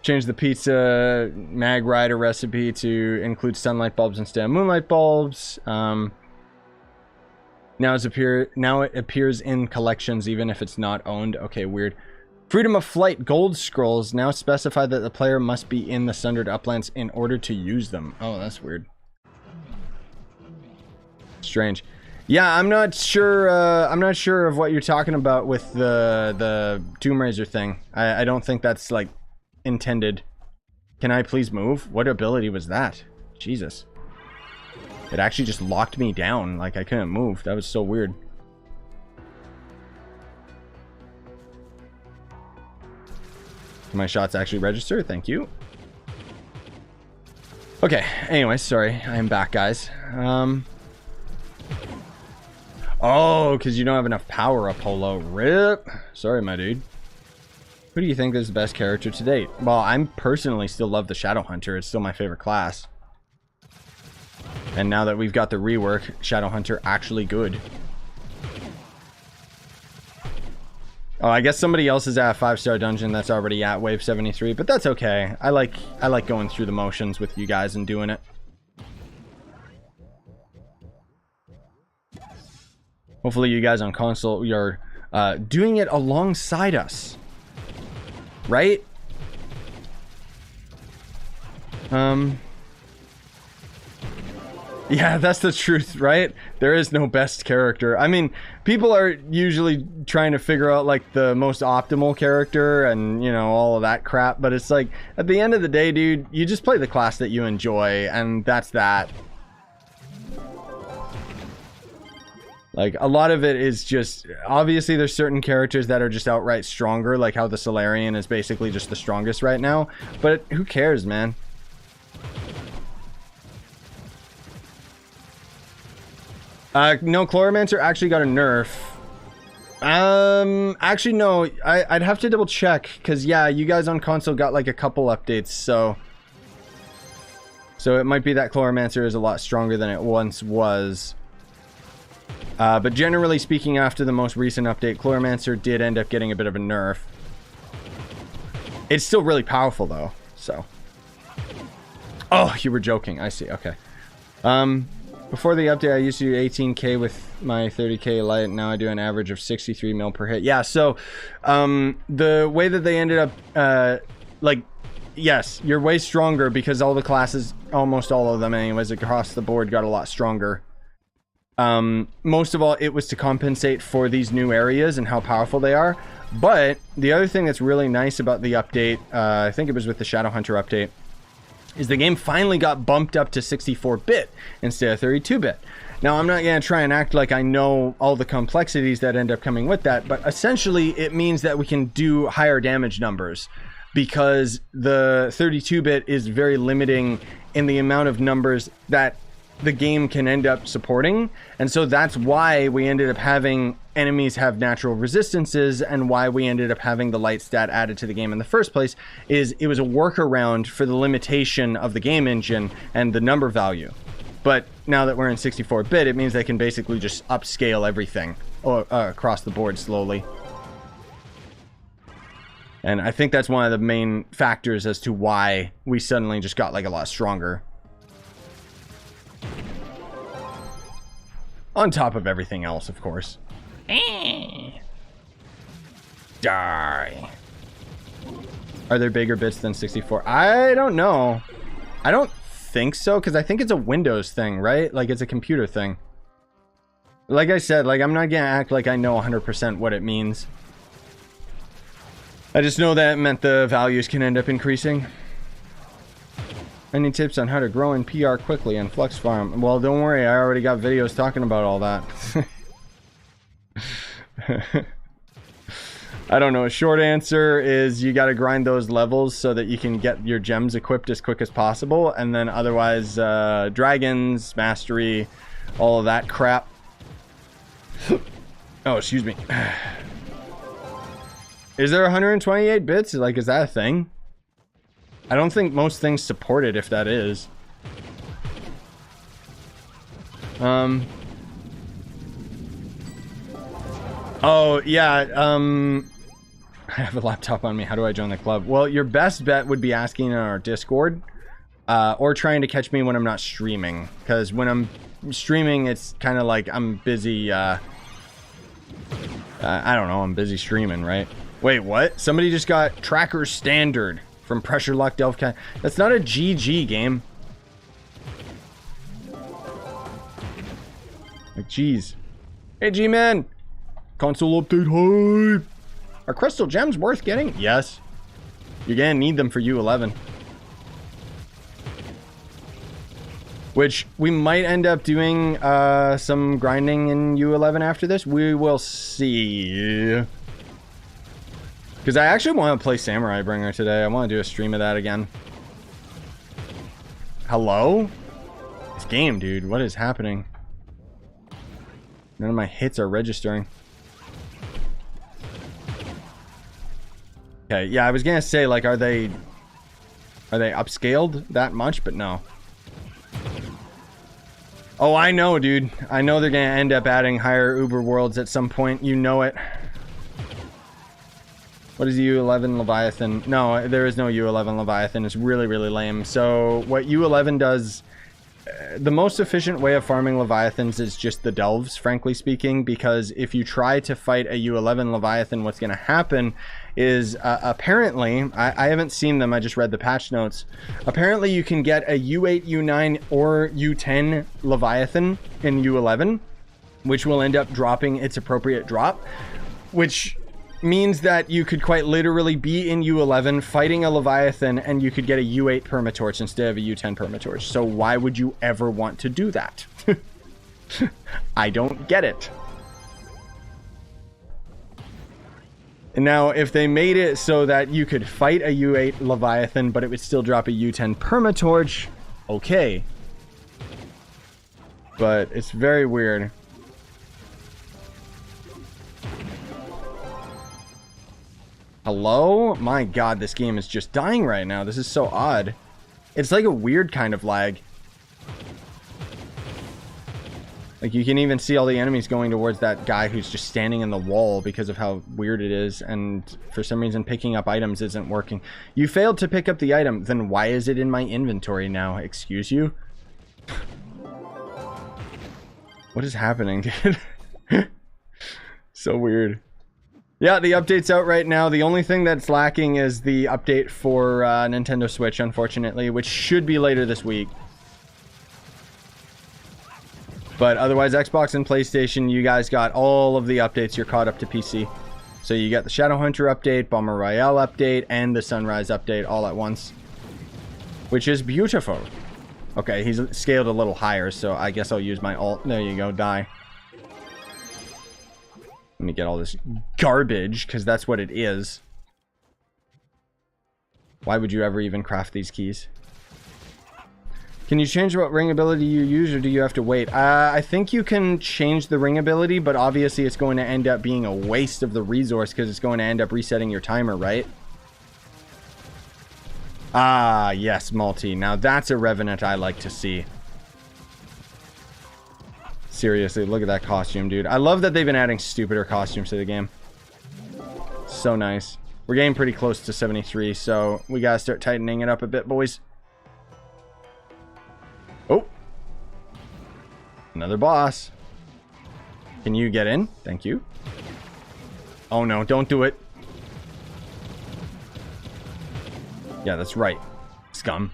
Change the pizza mag rider recipe to include sunlight bulbs instead of moonlight bulbs. Now it appears in collections even if it's not owned. Okay, weird. Freedom of Flight gold scrolls now specify that the player must be in the Sundered Uplands in order to use them. Oh, that's weird. Strange. Yeah, I'm not sure of what you're talking about with the Tomb Raider thing. I don't think that's, like, intended. Can I please move? What ability was that? Jesus. It actually just locked me down. Like, I couldn't move. That was so weird. My shots actually register. Thank you. Okay, anyway, sorry. I am back, guys. Oh, because you don't have enough power up, Holo. RIP. Sorry, my dude. Who do you think is the best character to date? Well, I personally still love the Shadow Hunter. It's still my favorite class. And now that we've got the rework, Shadow Hunter actually good. Oh, I guess somebody else is at a 5-star dungeon that's already at wave 73, but that's okay. I like going through the motions with you guys and doing it. Hopefully you guys on console, you're doing it alongside us. Right? Yeah, that's the truth, right? There is no best character. I mean, people are usually trying to figure out like the most optimal character and, you know, all of that crap, but it's like at the end of the day, dude, you just play the class that you enjoy, and that's that. Like, a lot of it is just, obviously there's certain characters that are just outright stronger, like how the Solarion is basically just the strongest right now, but who cares, man? No, Chloromancer actually got a nerf. Actually, no, I'd have to double check, because, yeah, you guys on console got, like, a couple updates, so it might be that Chloromancer is a lot stronger than it once was. But generally speaking, after the most recent update, Chloromancer did end up getting a bit of a nerf. It's still really powerful, though, so. Oh, you were joking. I see, okay. Before the update, I used to do 18k with my 30k light. Now I do an average of 63 mil per hit. Yeah, so the way that they ended up, like, yes, you're way stronger because all the classes, almost all of them anyways, across the board got a lot stronger. Most of all, it was to compensate for these new areas and how powerful they are. But the other thing that's really nice about the update, I think it was with the Shadow Hunter update, is the game finally got bumped up to 64-bit instead of 32-bit. Now, I'm not going to try and act like I know all the complexities that end up coming with that, but essentially it means that we can do higher damage numbers because the 32-bit is very limiting in the amount of numbers that the game can end up supporting, and so that's why we ended up having enemies have natural resistances, and why we ended up having the light stat added to the game in the first place. Is it was a workaround for the limitation of the game engine and the number value. But now that we're in 64-bit, it means they can basically just upscale everything across the board slowly. And I think that's one of the main factors as to why we suddenly just got like a lot stronger. On top of everything else, of course. Die. Are there bigger bits than 64? I don't know. I don't think so, because I think it's a Windows thing, right? Like, it's a computer thing. Like I said, like, I'm not gonna act like I know 100% what it means. I just know that it meant the values can end up increasing. Any tips on how to grow in PR quickly on Flux Farm? Well, don't worry, I already got videos talking about all that. I don't know. A short answer is you got to grind those levels so that you can get your gems equipped as quick as possible, and then otherwise, dragons, mastery, all of that crap. Oh, excuse me. Is there 128 bits? Like, is that a thing? I don't think most things support it, if that is. Oh, yeah, I have a laptop on me. How do I join the club? Well, your best bet would be asking in our Discord, or trying to catch me when I'm not streaming. Because when I'm streaming, it's kind of like I'm busy, I don't know, I'm busy streaming, right? Wait, what? Somebody just got Tracker Standard from Pressure Locked Elf Cat. That's not a GG game. Like, jeez. Hey, G-Man! Console update hype! Are crystal gems worth getting? Yes. You're gonna need them for U11. Which, we might end up doing some grinding in U11 after this. We will see. Because I actually want to play Samurai Bringer today. I want to do a stream of that again. Hello? This game, dude. What is happening? None of my hits are registering. Okay, yeah, I was gonna say, like, are they upscaled that much? But no. Oh, I know, dude. I know they're gonna end up adding higher Uber worlds at some point. You know it. What is U11 Leviathan? No, there is no U11 Leviathan. It's really, really lame. So what U11 does, the most efficient way of farming Leviathans is just the delves, frankly speaking, because if you try to fight a U11 Leviathan, what's going to happen is apparently, I haven't seen them, I just read the patch notes. Apparently you can get a U8, U9, or U10 Leviathan in U11, which will end up dropping its appropriate drop, which means that you could quite literally be in U11 fighting a Leviathan and you could get a U8 permatorch instead of a U10 permatorch. So why would you ever want to do that? I don't get it. And now if they made it so that you could fight a U8 Leviathan but it would still drop a U10 permatorch, okay. But it's very weird. Hello? My god, this game is just dying right now. This is so odd. It's like a weird kind of lag. Like, you can even see all the enemies going towards that guy who's just standing in the wall because of how weird it is. And for some reason, picking up items isn't working. You failed to pick up the item. Then why is it in my inventory now? Excuse you? What is happening, dude? So weird. Yeah, the update's out right now. The only thing that's lacking is the update for Nintendo Switch, unfortunately, which should be later this week. But otherwise, Xbox and PlayStation, you guys got all of the updates. You're caught up to PC. So you got the Shadowhunter update, Bomber Royale update, and the Sunrise update all at once. Which is beautiful. Okay, he's scaled a little higher, so I guess I'll use my alt. There you go, die. Let me get all this garbage, because that's what it is. Why would you ever even craft these keys? Can you change what ring ability you use, or do you have to wait? I think you can change the ring ability, but obviously it's going to end up being a waste of the resource, because it's going to end up resetting your timer, right? Ah, yes, Malty. Now that's a Revenant I like to see. Seriously, look at that costume, dude. I love that they've been adding stupider costumes to the game. So nice. We're getting pretty close to 73, so we gotta start tightening it up a bit, boys. Oh. Another boss. Can you get in? Thank you. Oh no, don't do it. Yeah, that's right. Scum.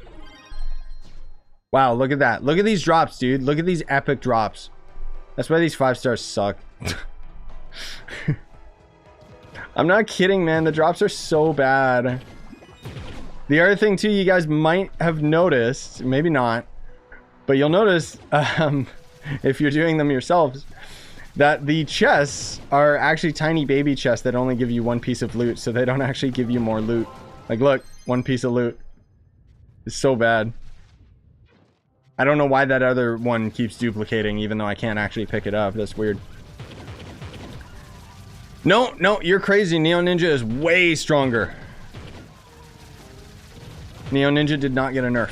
Wow, look at that. Look at these drops, dude. Look at these epic drops. That's why these 5 stars suck. I'm not kidding, man. The drops are so bad. The other thing, too, you guys might have noticed, maybe not, but you'll notice, if you're doing them yourselves, that the chests are actually tiny baby chests that only give you 1 piece of loot, so they don't actually give you more loot. Like, look, 1 piece of loot. It's so bad. I don't know why that other one keeps duplicating, even though I can't actually pick it up. That's weird. No, no, you're crazy. Neo Ninja is way stronger. Neo Ninja did not get a nerf.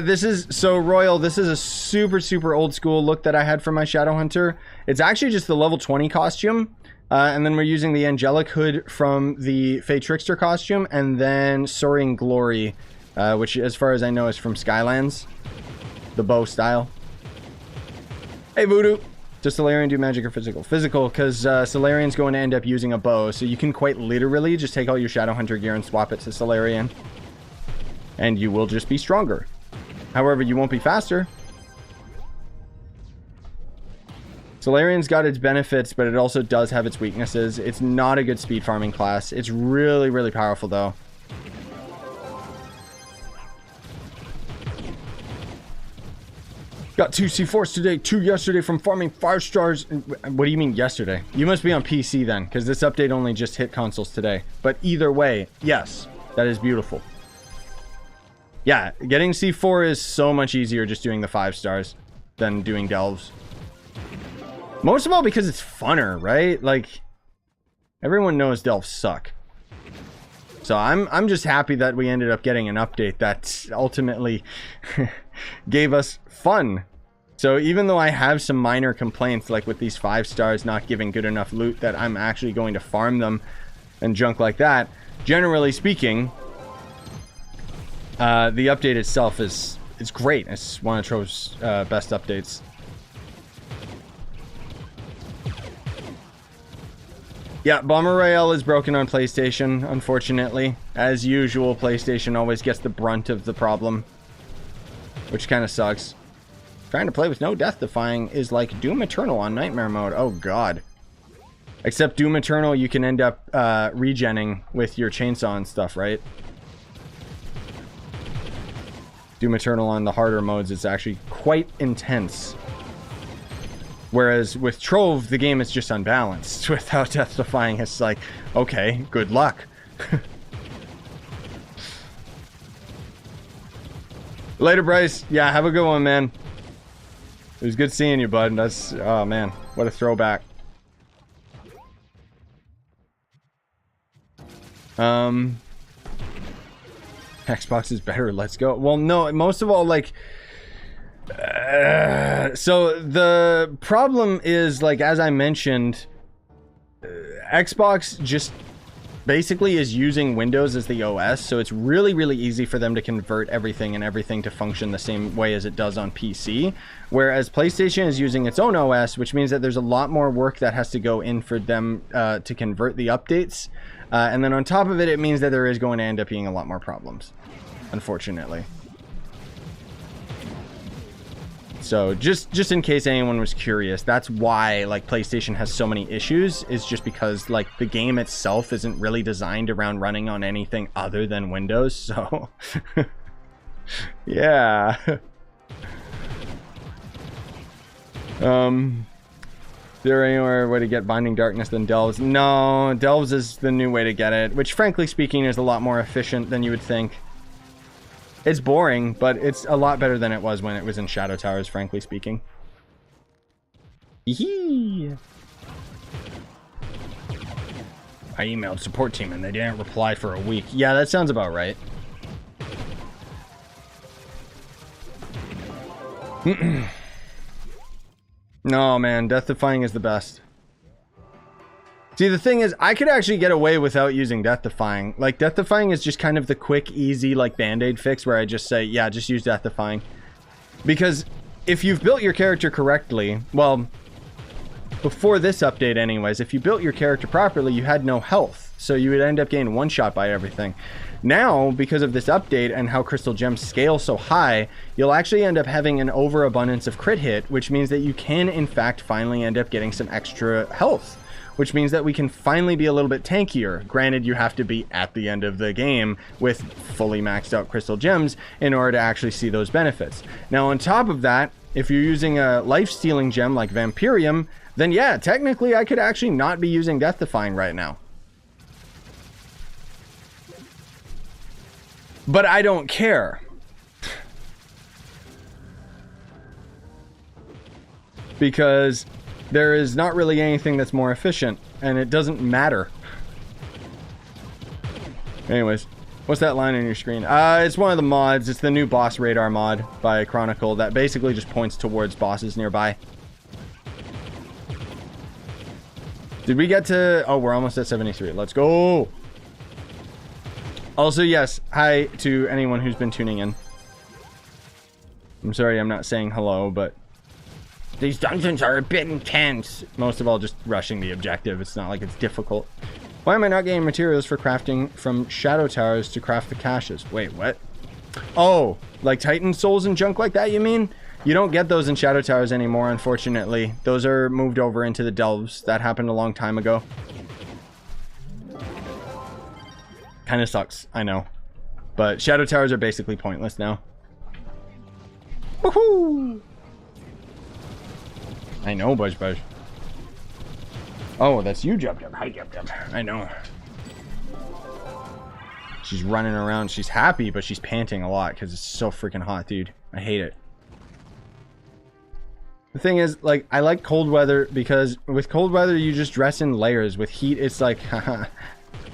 This is, so Royal, this is a super, super old school look that I had for my Shadowhunter. It's actually just the level 20 costume. And then we're using the Angelic Hood from the Fey Trickster costume, and then Soaring Glory, which as far as I know is from Skylands. The bow style. Hey Voodoo! Does Solarion do magic or physical? Physical, because Solarion's going to end up using a bow, so you can quite literally just take all your Shadowhunter gear and swap it to Solarion. And you will just be stronger. However, you won't be faster. Solarion's got its benefits, but it also does have its weaknesses. It's not a good speed farming class. It's really, really powerful, though. Got 2 C4s today, 2 yesterday from farming 5 stars. What do you mean yesterday? You must be on PC then, because this update only just hit consoles today. But either way, yes, that is beautiful. Yeah, getting C4 is so much easier just doing the 5 stars than doing delves. Most of all because it's funner, right? Like, everyone knows delves suck. So I'm just happy that we ended up getting an update that ultimately gave us fun. So even though I have some minor complaints, like with these 5 stars not giving good enough loot that I'm actually going to farm them and junk like that, generally speaking, the update itself is great. It's one of Trove's best updates. Yeah, Bomber Royale is broken on PlayStation, unfortunately. As usual, PlayStation always gets the brunt of the problem, which kind of sucks. Trying to play with no death defying is like Doom Eternal on Nightmare mode. Oh god. Except Doom Eternal, you can end up regenning with your chainsaw and stuff, right? Doom Eternal on the harder modes is actually quite intense. Whereas with Trove, the game is just unbalanced. Without death defying, it's like, okay, good luck. Later, Bryce. Yeah, have a good one, man. It was good seeing you, bud. That's, oh man, what a throwback. Xbox is better. Let's go. Well, no, most of all, like, so the problem is, like, as I mentioned, Xbox just basically is using Windows as the OS, so it's really, really easy for them to convert everything to function the same way as it does on PC, whereas PlayStation is using its own OS, which means that there's a lot more work that has to go in for them to convert the updates, and then on top of it, it means that there is going to end up being a lot more problems, unfortunately. So just in case anyone was curious, that's why, like, PlayStation has so many issues, is just because, like, the game itself isn't really designed around running on anything other than Windows. So yeah. Is there anywhere way to get Binding Darkness than Delves? No, Delves is the new way to get it, which frankly speaking is a lot more efficient than you would think. It's boring, but it's a lot better than it was when it was in Shadow Towers, frankly speaking. Yee. I emailed support team and they didn't reply for a week. Yeah, that sounds about right. No, man, Death Defying is the best. See, the thing is, I could actually get away without using Death Defying. Like, Death Defying is just kind of the quick, easy, like, Band-Aid fix where I just say, yeah, just use Death Defying. Because if you've built your character correctly, well, before this update anyways, if you built your character properly, you had no health. So you would end up getting one shot by everything. Now, because of this update and how crystal gems scale so high, you'll actually end up having an overabundance of crit hit, which means that you can, in fact, finally end up getting some extra health. Which means that we can finally be a little bit tankier. Granted, you have to be at the end of the game with fully maxed out crystal gems in order to actually see those benefits. Now, on top of that, if you're using a life-stealing gem like Vampirium, then yeah, technically I could actually not be using Death Defying right now. But I don't care. Because there is not really anything that's more efficient, and it doesn't matter. Anyways, what's that line on your screen? It's one of the mods. It's the new boss radar mod by Chronicle that basically just points towards bosses nearby. Did we get to... Oh, we're almost at 73. Let's go! Also, yes, hi to anyone who's been tuning in. I'm sorry I'm not saying hello, but... These dungeons are a bit intense. Most of all, just rushing the objective. It's not like it's difficult. Why am I not getting materials for crafting from Shadow Towers to craft the caches? Wait, what? Oh, like Titan souls and junk like that, you mean? You don't get those in Shadow Towers anymore, unfortunately. Those are moved over into the delves. That happened a long time ago. Kind of sucks, I know. But Shadow Towers are basically pointless now. Woohoo! I know, Budge Budge. Oh, that's you, Jub Jub. Hi, Jub Jub. I know. She's running around. She's happy, but she's panting a lot because it's so freaking hot, dude. I hate it. The thing is, like, I like cold weather because with cold weather, you just dress in layers. With heat, it's like, haha,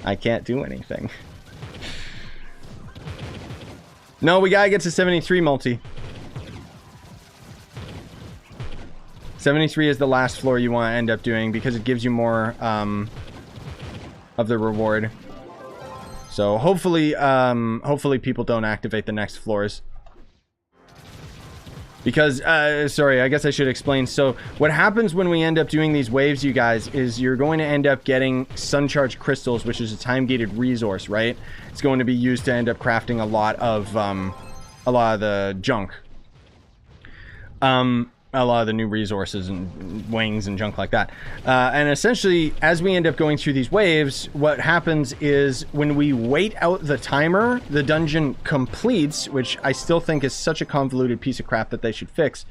I can't do anything. No, we gotta get to 73 multi. 73 is the last floor you want to end up doing because it gives you more of the reward. So hopefully, hopefully people don't activate the next floors. Because, sorry, I guess I should explain. So what happens when we end up doing these waves, you guys, is you're going to end up getting sun charged crystals, which is a time-gated resource, right? It's going to be used to end up crafting a lot of the junk. A lot of the new resources and wings and junk like that. And essentially, as we end up going through these waves, what happens is when we wait out the timer, the dungeon completes, which I still think is such a convoluted piece of crap that they should fix.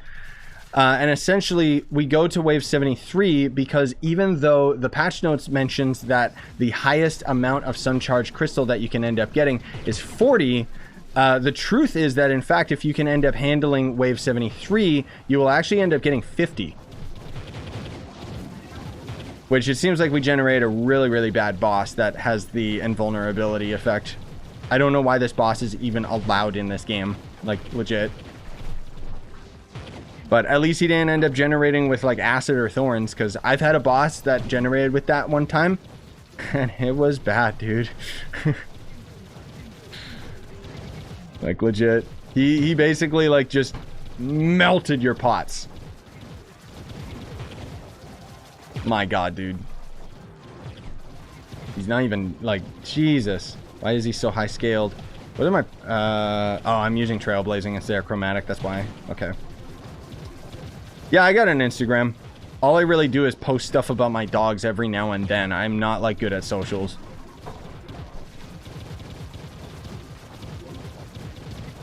And essentially, we go to wave 73 because even though the patch notes mentions that the highest amount of sun charged crystal that you can end up getting is 40, the truth is that, in fact, if you can end up handling wave 73, you will actually end up getting 50. Which it seems like we generate a really, really bad boss that has the invulnerability effect. I don't know why this boss is even allowed in this game. Like, legit. But at least he didn't end up generating with, like, acid or thorns, because I've had a boss that generated with that one time, and it was bad, dude. Like, legit. He basically, like, just melted your pots. My god, dude. He's not even, like, Jesus. Why is he so high scaled? What am I, oh, I'm using Trailblazing instead of Chromatic, that's why. Okay. Yeah, I got an Instagram. All I really do is post stuff about my dogs every now and then. I'm not, like, good at socials.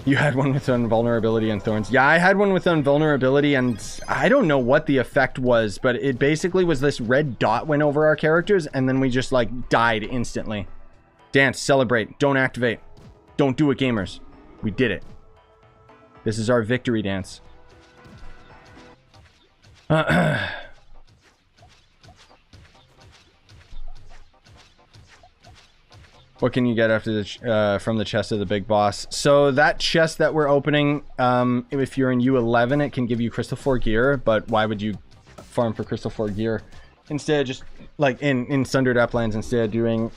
You had one with invulnerability and thorns. Yeah, I had one with invulnerability, and I don't know what the effect was, but it basically was this red dot went over our characters, and then we just, like, died instantly. Dance, celebrate, don't activate. Don't do it, gamers. We did it. This is our victory dance. What can you get after the from the chest of the big boss? So that chest that we're opening, if you're in U11, it can give you Crystal 4 gear, but why would you farm for Crystal 4 gear? Instead, just like in Sundered Uplands, instead of doing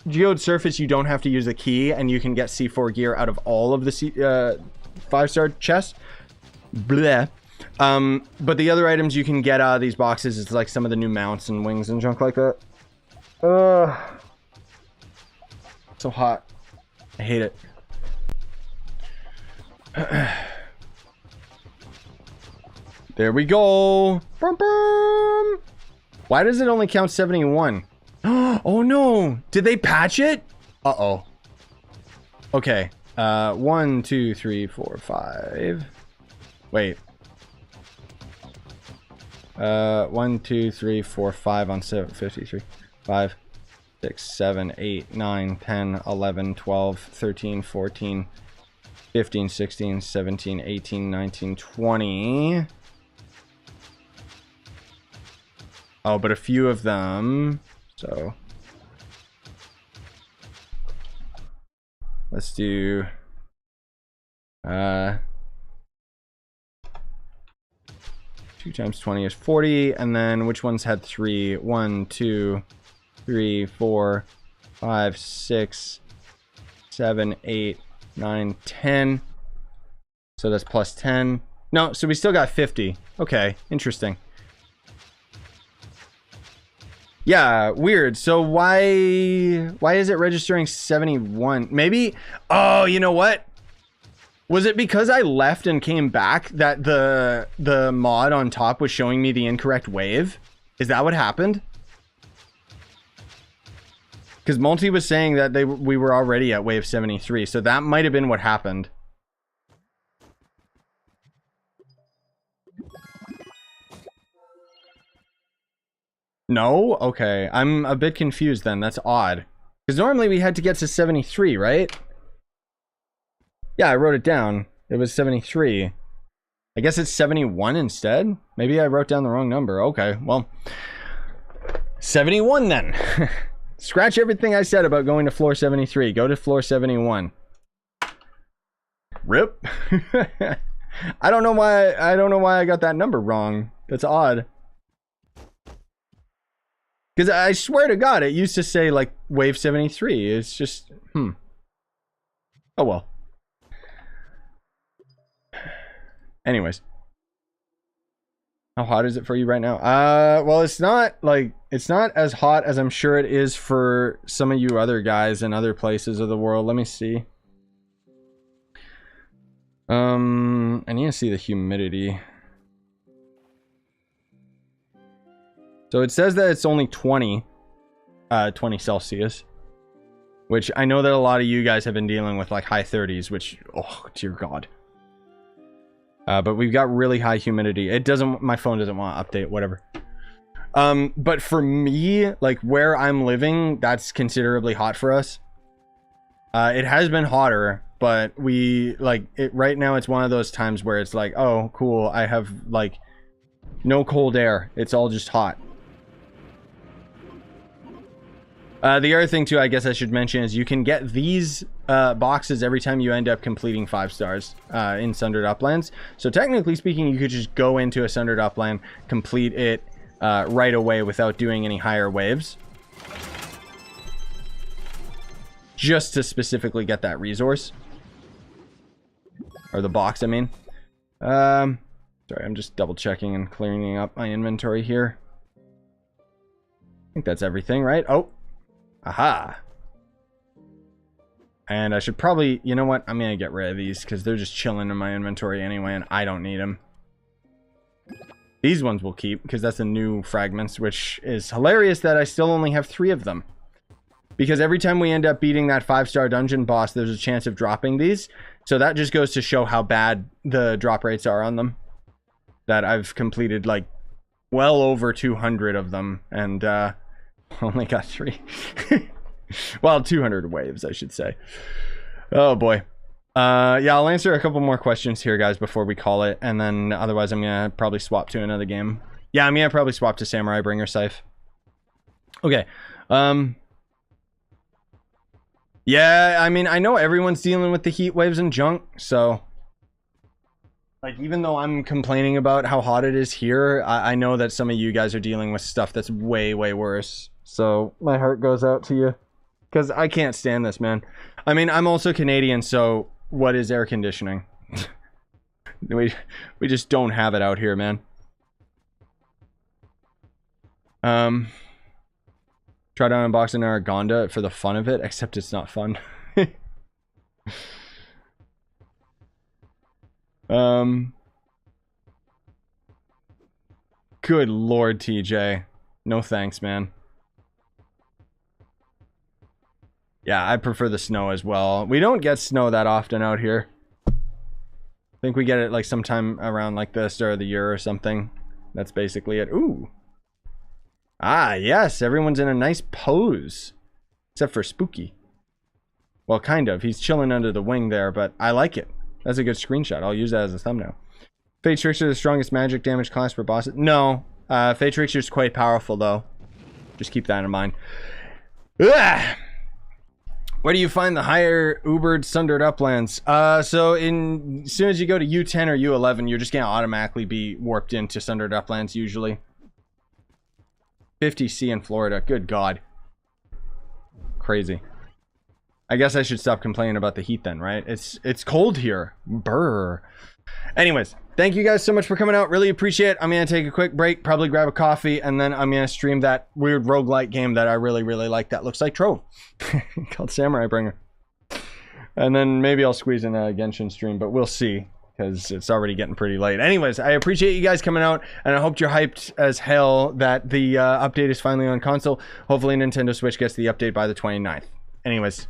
Geode Surface, you don't have to use a key, and you can get C4 gear out of all of the 5-star chests. Bleh. But the other items you can get out of these boxes is like some of the new mounts and wings and junk like that. So hot. I hate it. There we go. Boom, boom. Why does it only count 71? Oh no! Did they patch it? Uh-oh. Okay. 1, 2, 3, 4, 5. Wait. 1, 2, 3, 4, 5 on 53. 5, 6, 7, 8, 9, 10, 11, 12, 13, 14, 15, 16, 17, 18, 19, 20. Oh, but a few of them. So let's do 2 times 20 is 40, and then which ones had 3? 1, 2, 3, 4, 5, 6, 7, 8, 9, 10. So that's plus 10. No, so we still got 50. Okay, interesting. Yeah, weird. So why is it registering 71? Maybe, oh, you know what? Was it because I left and came back that the mod on top was showing me the incorrect wave? Is that what happened? Because Multi was saying that we were already at wave 73, so that might have been what happened. No? Okay. I'm a bit confused then. That's odd. Because normally we had to get to 73, right? Yeah, I wrote it down. It was 73. I guess it's 71 instead? Maybe I wrote down the wrong number. Okay, well. 71 then. Scratch everything I said about going to floor 73. Go to floor 71. Rip. I don't know why I got that number wrong. That's odd. Because I swear to God, it used to say like wave 73. It's just, Oh well. Anyways. How hot is it for you right now? Well, it's not as hot as I'm sure it is for some of you other guys in other places of the world. Let me see. I need to see the humidity. So it says that it's only 20 Celsius, which I know that a lot of you guys have been dealing with like high 30s, which, oh dear God. But we've got really high humidity. My phone doesn't want to update, whatever. But for me, like where I'm living, that's considerably hot for us. It has been hotter, but right now it's one of those times where it's like, oh, cool. I have like no cold air. It's all just hot. The other thing too, I guess I should mention, is you can get these boxes every time you end up completing 5 stars in Sundered Uplands. So technically speaking, you could just go into a Sundered Upland, complete it right away without doing any higher waves, just to specifically get that resource, or the box, I mean. Sorry, I'm just double checking and clearing up my inventory here. I think that's everything, right? Oh. Aha. And I should probably, you know what? I'm going to get rid of these because they're just chilling in my inventory anyway, and I don't need them. These ones we'll keep because that's the new fragments, which is hilarious that I still only have 3 of them. Because every time we end up beating that 5-star dungeon boss, there's a chance of dropping these. So that just goes to show how bad the drop rates are on them. That I've completed like well over 200 of them, and only got 3. Well, 200 waves, I should say. Oh boy. Yeah, I'll answer a couple more questions here, guys, before we call it, and then otherwise I'm gonna probably swap to another game. Yeah, I'm gonna probably swap to Samurai Bringer Scythe. Okay. Yeah, I mean, I know everyone's dealing with the heat waves and junk, so like, even though I'm complaining about how hot it is here, I know that some of you guys are dealing with stuff that's way, way worse. So my heart goes out to you, because I can't stand this, man. I mean, I'm also Canadian, so what is air conditioning? we just don't have it out here, man. Try to unbox an Aragonda for the fun of it, except it's not fun. Good Lord, TJ. No thanks, man. Yeah, I prefer the snow as well. We don't get snow that often out here. I think we get it like sometime around like the start of the year or something. That's basically it. Ooh. Ah, yes, everyone's in a nice pose. Except for Spooky. Well, kind of. He's chilling under the wing there, but I like it. That's a good screenshot. I'll use that as a thumbnail. Fate Trickster, the strongest magic damage class for bosses. No. Fate Trickster is quite powerful, though. Just keep that in mind. Ugh! Where do you find the higher Ubered Sundered Uplands? So as soon as you go to U10 or U11, you're just going to automatically be warped into Sundered Uplands, usually. 50C in Florida. Good God. Crazy. I guess I should stop complaining about the heat then, right? It's cold here. Brr. Anyways, thank you guys so much for coming out. Really appreciate it. I'm going to take a quick break, probably grab a coffee, and then I'm going to stream that weird roguelike game that I really, really like that looks like Trove. Called Samurai Bringer. And then maybe I'll squeeze in a Genshin stream, but we'll see, because it's already getting pretty late. Anyways, I appreciate you guys coming out, and I hope you're hyped as hell that the update is finally on console. Hopefully Nintendo Switch gets the update by the 29th. Anyways,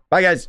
bye guys.